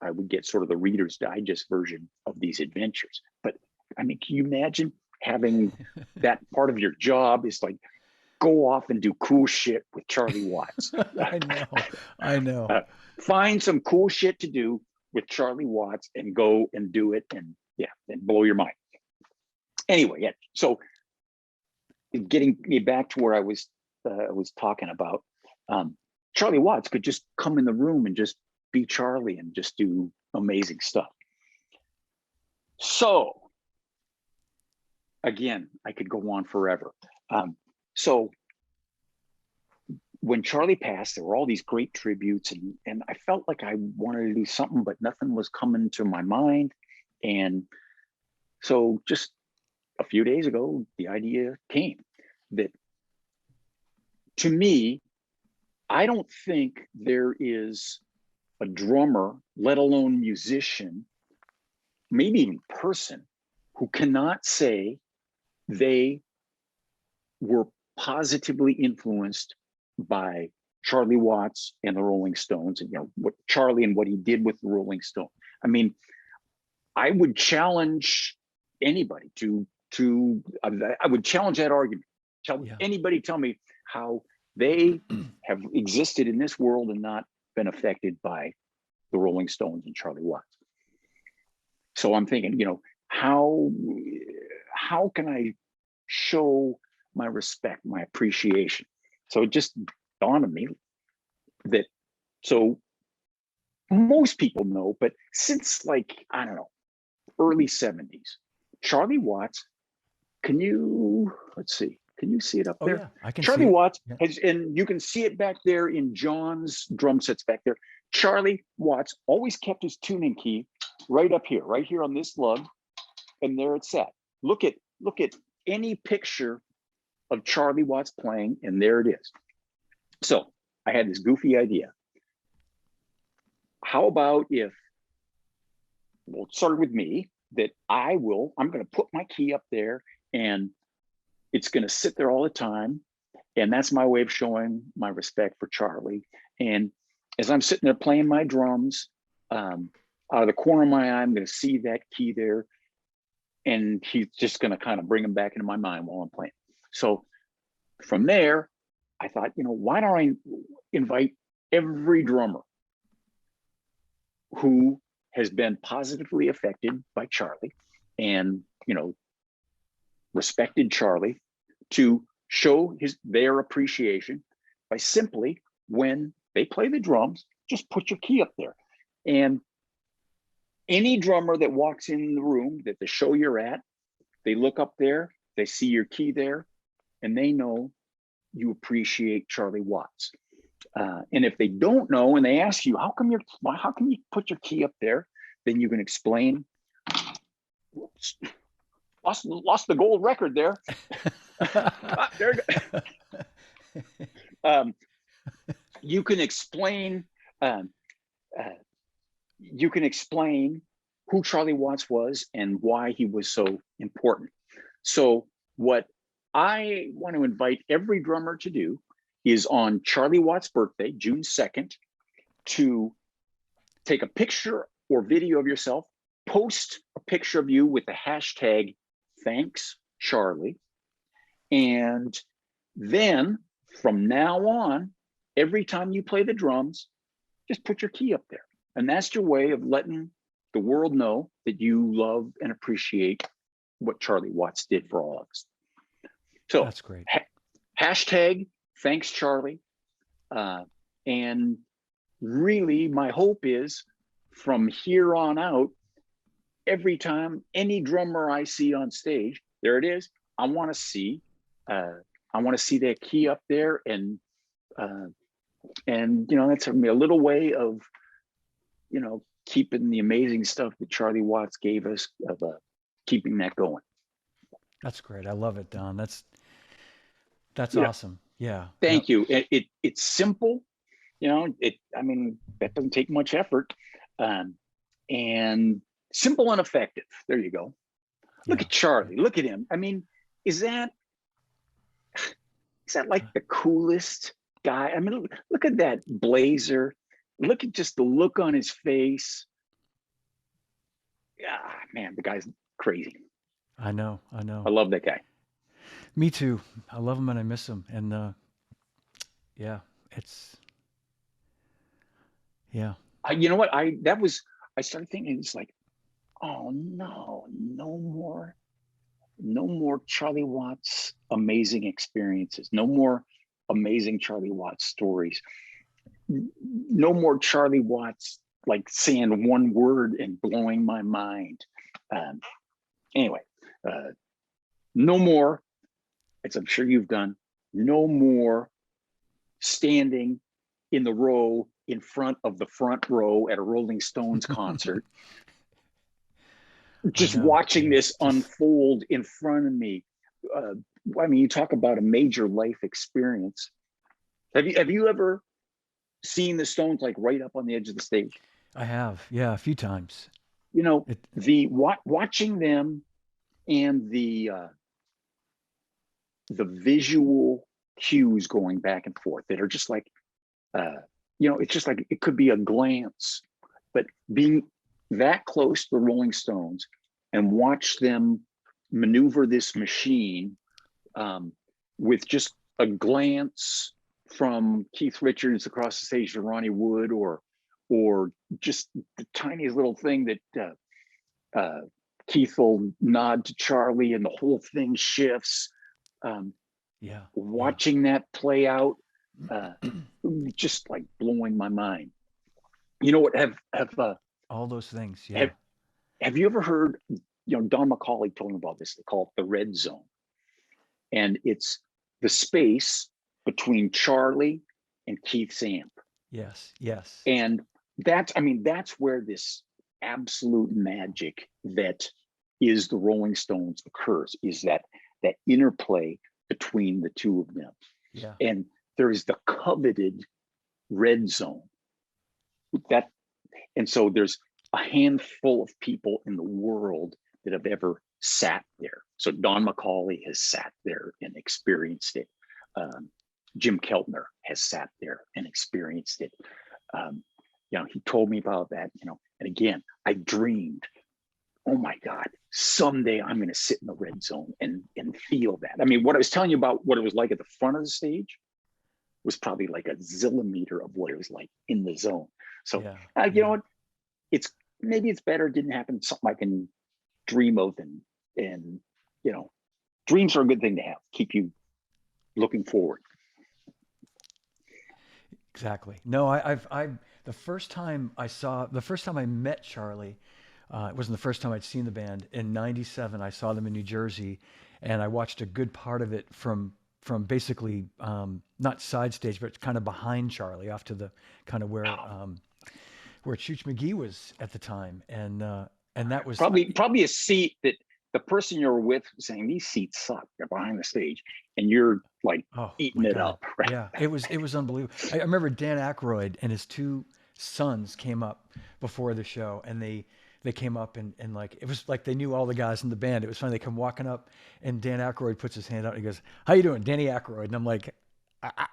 I would get sort of the Reader's Digest version of these adventures. But I mean, can you imagine having that part of your job is like, go off and do cool shit with Charlie Watts? I know. Find some cool shit to do with Charlie Watts and go and do it and blow your mind. Anyway, yeah. So getting me back to where I was talking about, Charlie Watts could just come in the room and just be Charlie and just do amazing stuff. So again, I could go on forever. So when Charlie passed, there were all these great tributes, and I felt like I wanted to do something, but nothing was coming to my mind. And So just a few days ago, the idea came that, to me, I don't think there is a drummer, let alone musician, maybe even person, who cannot say they were positively influenced by Charlie Watts and the Rolling Stones, and what Charlie and what he did with the Rolling Stones. I mean, I would challenge anybody I would challenge that argument. Anybody tell me how they have existed in this world and not been affected by the Rolling Stones and Charlie Watts. So I'm thinking, how can I show my respect, my appreciation? So it just dawned on me that, so most people know, but since I don't know, early 70s, Charlie Watts, can you see it up there? Yeah, I can Charlie see Watts has, and you can see it back there in John's drum sets back there. Charlie Watts always kept his tuning key right here on this lug, and there it's at. Look at any picture of Charlie Watts playing, and there it is. So I had this goofy idea. How about if, well, it started with me, that I'm going to put my key up there, and it's going to sit there all the time. And that's my way of showing my respect for Charlie. And as I'm sitting there playing my drums, out of the corner of my eye, I'm going to see that key there. And he's just going to kind of bring him back into my mind while I'm playing. So from there, I thought, why don't I invite every drummer who has been positively affected by Charlie and, respected Charlie, to show their appreciation by simply, when they play the drums, just put your key up there. And any drummer that walks in the room that the show you're at, they look up there, they see your key there, and they know you appreciate Charlie Watts. And if they don't know and they ask you, how come you put your key up there? Then you can explain. Whoops, lost the gold record there. There you go. You can explain. You can explain who Charlie Watts was and why he was so important. So what I want to invite every drummer to do is, on Charlie Watts' birthday, June 2nd, to take a picture or video of yourself, post a picture of you with the hashtag Thanks Charlie. And then from now on, every time you play the drums, just put your key up there. And that's your way of letting the world know that you love and appreciate what Charlie Watts did for all of us. So that's great. Hashtag Thanks Charlie. And really, my hope is, from here on out, every time any drummer I see on stage, there it is. I want to see that key up there, and that's a little way of keeping the amazing stuff that Charlie Watts gave us, of keeping that going. That's great. I love it, Donn. That's awesome. Yeah. Thank you. It's simple. That doesn't take much effort, and simple and effective. There you go. Look at Charlie. Look at him. I mean, is that like the coolest guy? I mean, look at that blazer. Look at just the look on his face. Yeah, man, the guy's crazy. I know. I love that guy. Me too. I love him and I miss him. And You know what? I started thinking, it's like, oh no more Charlie Watts amazing experiences. No more amazing Charlie Watts stories. No more Charlie Watts saying one word and blowing my mind. Anyway, no more, as I'm sure you've done, no more standing in the row in front of the front row at a Rolling Stones concert. just watching this unfold in front of me. I mean, you talk about a major life experience. Have you ever seen the Stones like right up on the edge of the stage? I have, yeah, a few times. You know, watching them and the visual cues going back and forth that are just like, it's just like it could be a glance, but being that close to the Rolling Stones and watch them maneuver this machine with just a glance from Keith Richards across the stage to Ronnie Wood, or just the tiniest little thing that Keith will nod to Charlie and the whole thing shifts. Watching that play out, just like blowing my mind. You know what? Have all those things? Yeah. Have you ever heard? Don McCauley told me about this. They call it the red zone, and it's the space between Charlie and Keith's amp. Yes. And that's where this absolute magic that is the Rolling Stones occurs. Is that interplay between the two of them? Yeah. And there is the coveted red zone. And so there's a handful of people in the world that have ever sat there. So Don McCauley has sat there and experienced it. Jim Keltner has sat there and experienced it. He told me about that, and again, I dreamed, oh my God, someday I'm going to sit in the red zone and feel that. I mean, what I was telling you about what it was like at the front of the stage was probably like a zillimeter of what it was like in the zone. So, you know what? Maybe it's better it didn't happen. Something I can dream of, and dreams are a good thing to have. Keep you looking forward. Exactly. No, the first time I met Charlie, it wasn't the first time I'd seen the band. In '97, I saw them in New Jersey, and I watched a good part of it from basically not side stage, but kind of behind Charlie, off to the kind of where Chooch McGee was at the time, and that was probably a seat that the person you're with was saying, these seats suck. They're behind the stage, and you're like eating it up. Right? Yeah, it was unbelievable. I remember Dan Aykroyd and his two sons came up before the show, and they came up and like, it was like they knew all the guys in the band. It was funny. They come walking up, and Dan Aykroyd puts his hand out and he goes, "How you doing, Danny Aykroyd?" And I'm like, I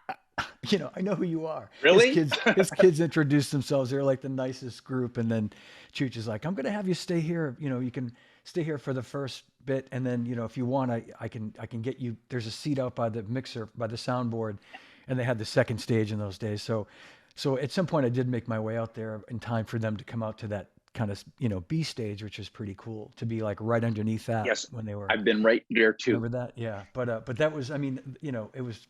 know who you are. Really? His kids introduced themselves. They're like the nicest group. And then Chooch is like, "I'm going to have you stay here. You can stay here for the first bit. And then, if you want, I can get you, there's a seat out by the mixer, by the soundboard." And they had the second stage in those days. So at some point I did make my way out there in time for them to come out to that kind of, B stage, which is pretty cool to be like right underneath that. Yes. When they were, I've been right there too. Remember that? Yeah. But that was, it was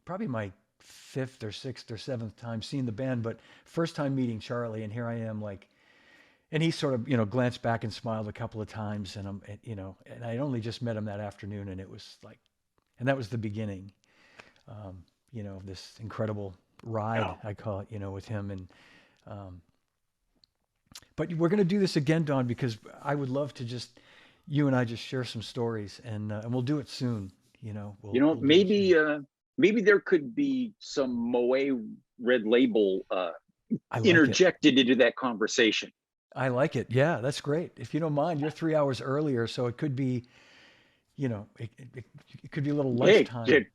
probably my 5th or 6th or 7th time seeing the band, but first time meeting Charlie, and here I am, like, and he sort of, glanced back and smiled a couple of times, and and I only just met him that afternoon, and it was like, and that was the beginning, this incredible ride, I call it, with him. And, but we're going to do this again, Donn, because I would love to you and I just share some stories, and we'll do it soon. Maybe there could be some Moet Red Label interjected into that conversation. I like it. Yeah, that's great. If you don't mind, you're 3 hours earlier, so it could be, it could be a little lunchtime.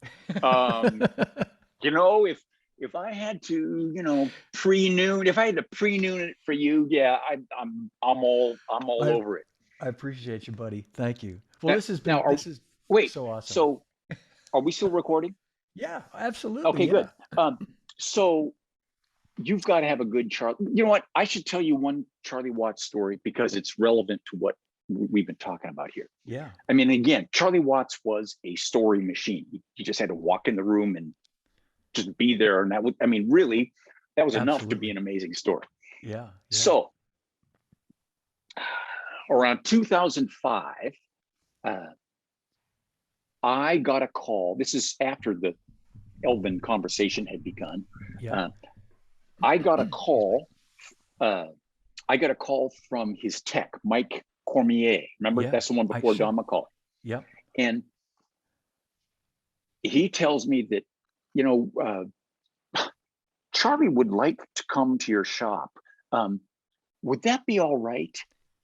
If I had to, pre-noon, if I had to pre-noon it for you, I'm all over it. I appreciate you, buddy. Thank you. Well, this is so awesome. So, are we still recording? Yeah, absolutely. Okay, good. So you've got to have a good Charlie. You know what? I should tell you one Charlie Watts story because it's relevant to what we've been talking about here. Yeah. I mean, again, Charlie Watts was a story machine. You just had to walk in the room and just be there. And that was enough to be an amazing story. Yeah. So around 2005, I got a call. This is after the Elvin conversation had begun. Yeah. I got a call. I got a call from his tech, Mike Cormier. Remember, Yeah, that's the one I before sure. Don McCulley. Yep. And he tells me that, you know, Charlie would like to come to your shop. Would that be all right?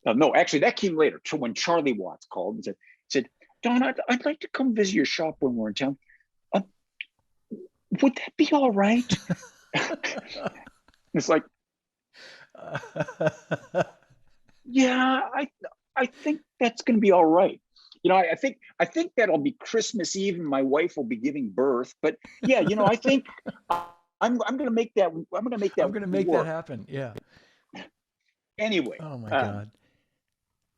No, actually, that came later. When Charlie Watts called and said, Don, I'd like to come visit your shop when we're in town. Uh, would that be all right? It's like, yeah, I think that's going to be all right. You know, I think that'll be Christmas Eve, and my wife will be giving birth. But yeah, you know, I think I'm going to make that. I'm going to make I'm that gonna make that work. happen. Yeah. Anyway, Oh my God.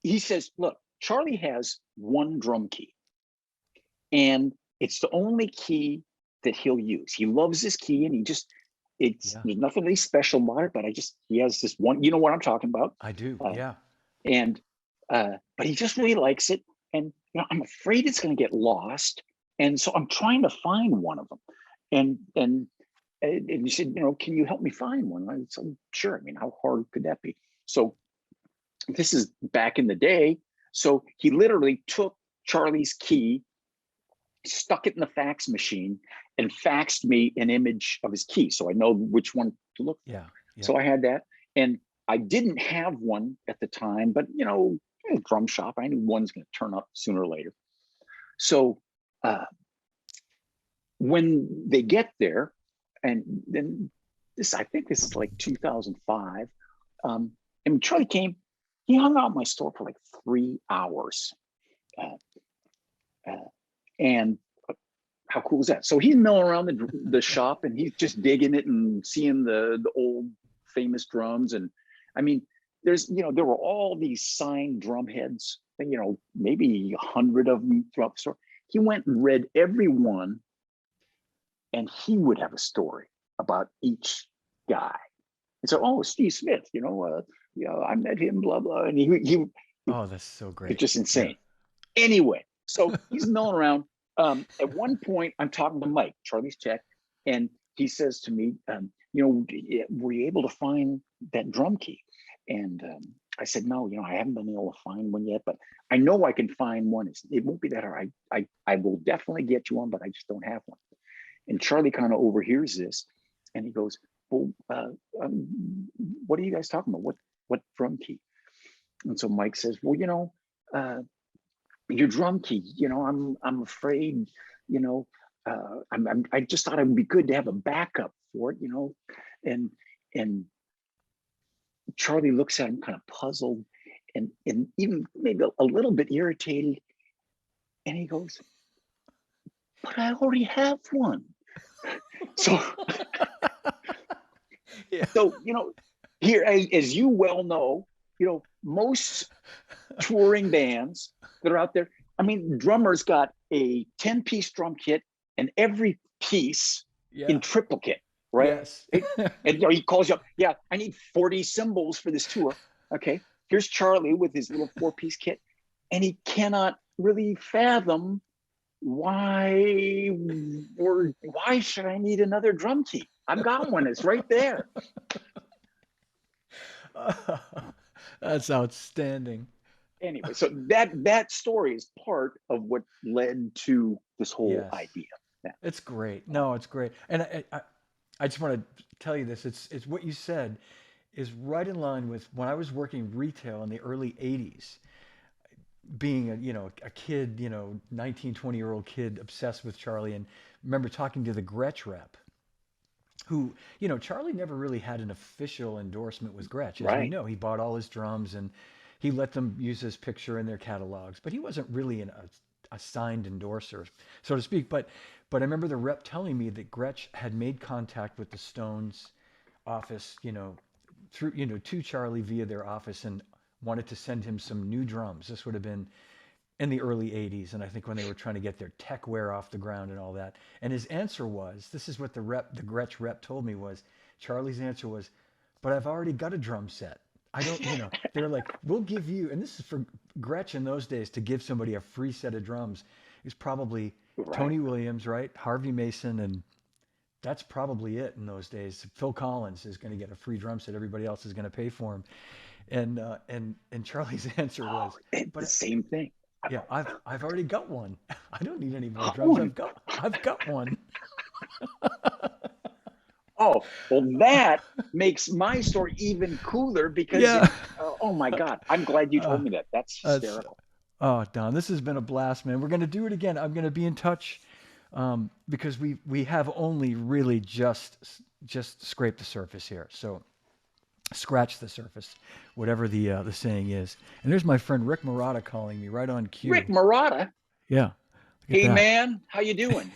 he says, look, Charlie has one drum key, and it's the only key that he'll use. He loves this key, and Yeah, there's nothing really special about it, but he has this one. You know what I'm talking about? I do. Uh, Yeah. and but he just really likes it, and you know, I'm afraid it's going to get lost, and so I'm trying to find one of them, and he said, you know, can you help me find one? I said, sure. I mean, how hard could that be? So this is back in the day. So he literally took Charlie's key, stuck it in the fax machine, and faxed me an image of his key, so I know which one to look for. Yeah. Yeah. So I had that, and I didn't have one at the time, but you know, drum shop, I knew one's going to turn up sooner or later. So when they get there, and then I think this is like 2005, and Charlie came, he hung out in my store for like 3 hours. Uh, uh, and how cool is that? So he's milling around the shop, and he's just digging it and seeing the old famous drums. And I mean, there were all these signed drum heads, you know, maybe 100 of them throughout the store. He went and read every one, and he would have a story about each guy. And so, oh, Steve Smith, you know, I met him, blah blah, and he Oh, that's so it's great. just Yeah. insane. Anyway, so he's milling around. At one point, I'm talking to Mike, Charlie's tech, and he says to me, you know, were you able to find that drum key? And I said, no, you know, I haven't been able to find one yet, but I know I can find one. It won't be that hard. I will definitely get you one, but I just don't have one. And Charlie kind of overhears this, and he goes, well, what are you guys talking about? What drum key? And so Mike says, well, you know, your drum key, you know, I'm afraid, you know, I just thought it would be good to have a backup for it, you know. And Charlie looks at him kind of puzzled, and even maybe a little bit irritated, and he goes, but I already have one. So Yeah. so you know, here, as you well know, you know, most touring bands that are out there, I mean, drummers got a 10-piece drum kit, and every piece in Yeah. triplicate, right? Yes. And you know, he calls you up, yeah, I need 40 cymbals for this tour. Okay, here's Charlie with his little 4-piece kit, and he cannot really fathom why should I need another drum key? I've got one, it's right there. That's outstanding. Anyway, so that story is part of what led to this whole Yes. idea. Yeah. It's great. No, it's great. And I just want to tell you this. It's what you said is right in line with when I was working retail in the early 80s, being a kid, 19, 20-year-old kid obsessed with Charlie, and remember talking to the Gretsch rep who, Charlie never really had an official endorsement with Gretsch. As we Right. know, he bought all his drums and he let them use his picture in their catalogs, but he wasn't really a signed endorser, so to speak. But I remember the rep telling me that Gretsch had made contact with the Stones office, through, to Charlie via their office and wanted to send him some new drums. This would have been in the early 80s, and I think when they were trying to get their techwear off the ground and all that. And his answer was, this is what the Gretsch rep told me was, Charlie's answer was, but I've already got a drum set. I don't, they're like, we'll give you, and this is for Gretsch in those days, to give somebody a free set of drums is probably Right. Tony Williams, right? Harvey Mason and that's probably it in those days. Phil Collins is going to get a free drum set. Everybody else is going to pay for him. And Charlie's answer was, It's the same thing. Yeah, I've already got one. I don't need any more drums. One. I've got one. Oh, well, that makes my story even cooler because, Yeah. oh my God, I'm glad you told me that. That's hysterical. Oh, Don, this has been a blast, man. We're going to do it again. I'm going to be in touch because we have only really just scraped the surface here. So scratch the surface, whatever the saying is. And there's my friend Rick Marotta calling me right on cue. Rick Marotta? Yeah. Hey, man, how you doing?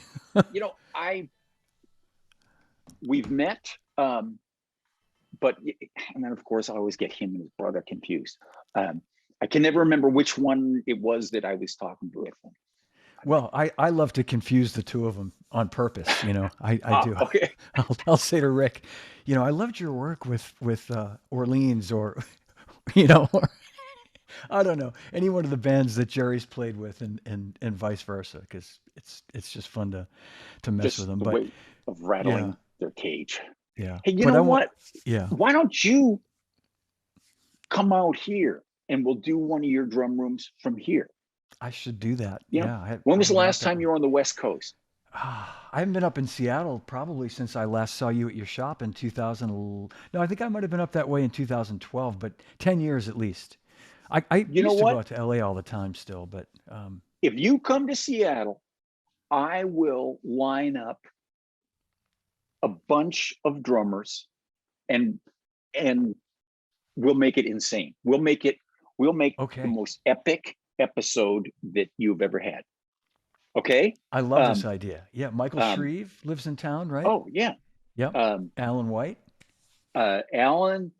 We've met, but, and then of course I always get him and his brother confused. I can never remember which one it was that I was talking with. Well, I love to confuse the two of them on purpose. I do. Okay. I'll say to Rick, I loved your work with Orleans or, or, I don't know, any one of the bands that Jerry's played with and vice versa, because it's just fun to mess with them. The way of rattling their cage. Yeah. Hey, you know what? Yeah. Why don't you come out here and we'll do one of your drum rooms from here? I should do that. When was the last time you were on the West Coast? I haven't been up in Seattle probably since I last saw you at your shop in 2000. No, I think I might have been up that way in 2012, but 10 years at least. I used to go out to LA all the time still, but if you come to Seattle, I will line up a bunch of drummers and we'll make it insane. We'll make the most epic episode that you've ever had. Okay? I love this idea. Yeah, Michael Shreve lives in town, right? Oh, yeah. Yep. Alan White. Alan.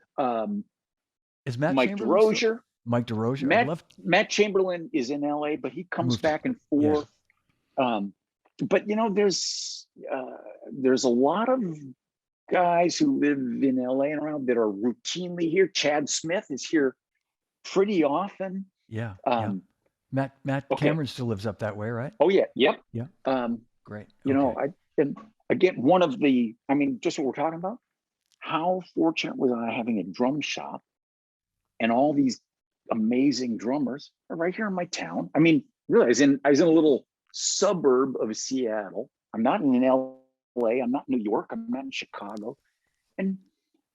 Is Matt Mike DeRozier. Mike DeRozier. Matt Chamberlain is in LA, but he comes back and forth. Yeah. But there's a lot of guys who live in LA and around that are routinely here. Chad Smith is here pretty often. Yeah. Matt Cameron still lives up that way, right? Oh yeah. Yep. Yeah. Great. And again, just what we're talking about. How fortunate was I having a drum shop and all these amazing drummers are right here in my town. I mean, really, I was in a little suburb of Seattle. I'm not in LA. I'm not in New York. I'm not in Chicago. And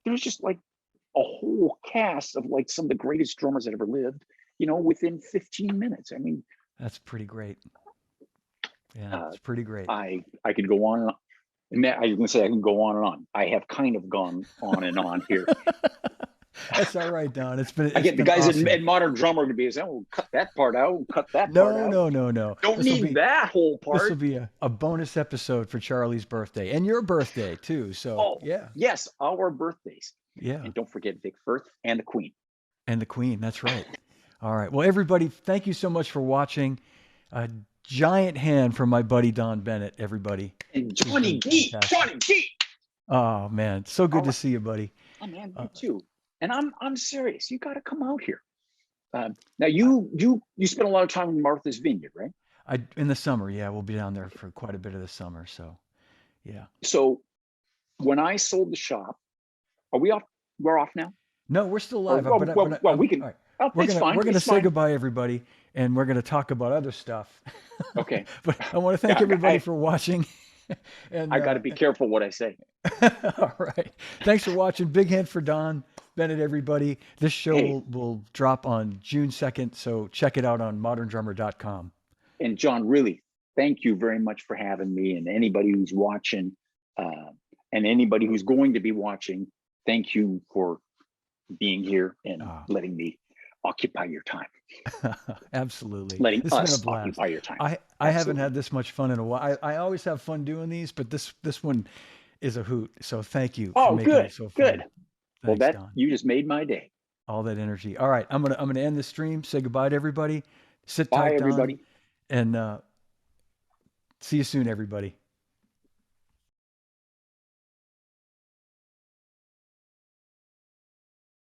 there's just like a whole cast of like some of the greatest drummers that ever lived, within 15 minutes. I mean, that's pretty great. Yeah, it's pretty great. I could go on and on. And I was going to say I can go on and on. I have kind of gone on and on here. That's all right, Don. I get the guys awesome. at Modern Drummer to be saying, "Oh, cut that part out. Cut that part out." No. Don't need that whole part. This will be a bonus episode for Charlie's birthday and your birthday too. So yes, our birthdays. Yeah, and don't forget Vic Firth and the Queen. And the Queen. That's right. All right. Well, everybody, thank you so much for watching. A giant hand from my buddy Donn Bennett. Everybody. And Johnny G. Oh man, so good to see you, buddy. Oh man, you too. And I'm serious. You got to come out here. Now you spent a lot of time in Martha's Vineyard, right? In the summer, yeah, we'll be down there for quite a bit of the summer. So, yeah. So, when I sold the shop, are we off? We're off now. No, we're still live. We can. Right. We're going to say goodbye, everybody, and we're going to talk about other stuff. Okay. But I want to thank everybody for watching. And I got to be careful what I say. All right. Thanks for watching. Big hand for Donn Bennett, everybody. This show will drop on June 2nd, so check it out on moderndrummer.com. And John, really, thank you very much for having me, and anybody who's watching and anybody who's going to be watching, thank you for being here and letting me occupy your time. Absolutely. Letting us occupy your time. I haven't had this much fun in a while. I always have fun doing these, but this one is a hoot. So thank you for making it so fun. Good. Thanks, well, Don. You just made my day. All that energy. All right, I'm gonna end the stream. Say goodbye to everybody. Sit tight, Bye, everybody. Don, and see you soon, everybody.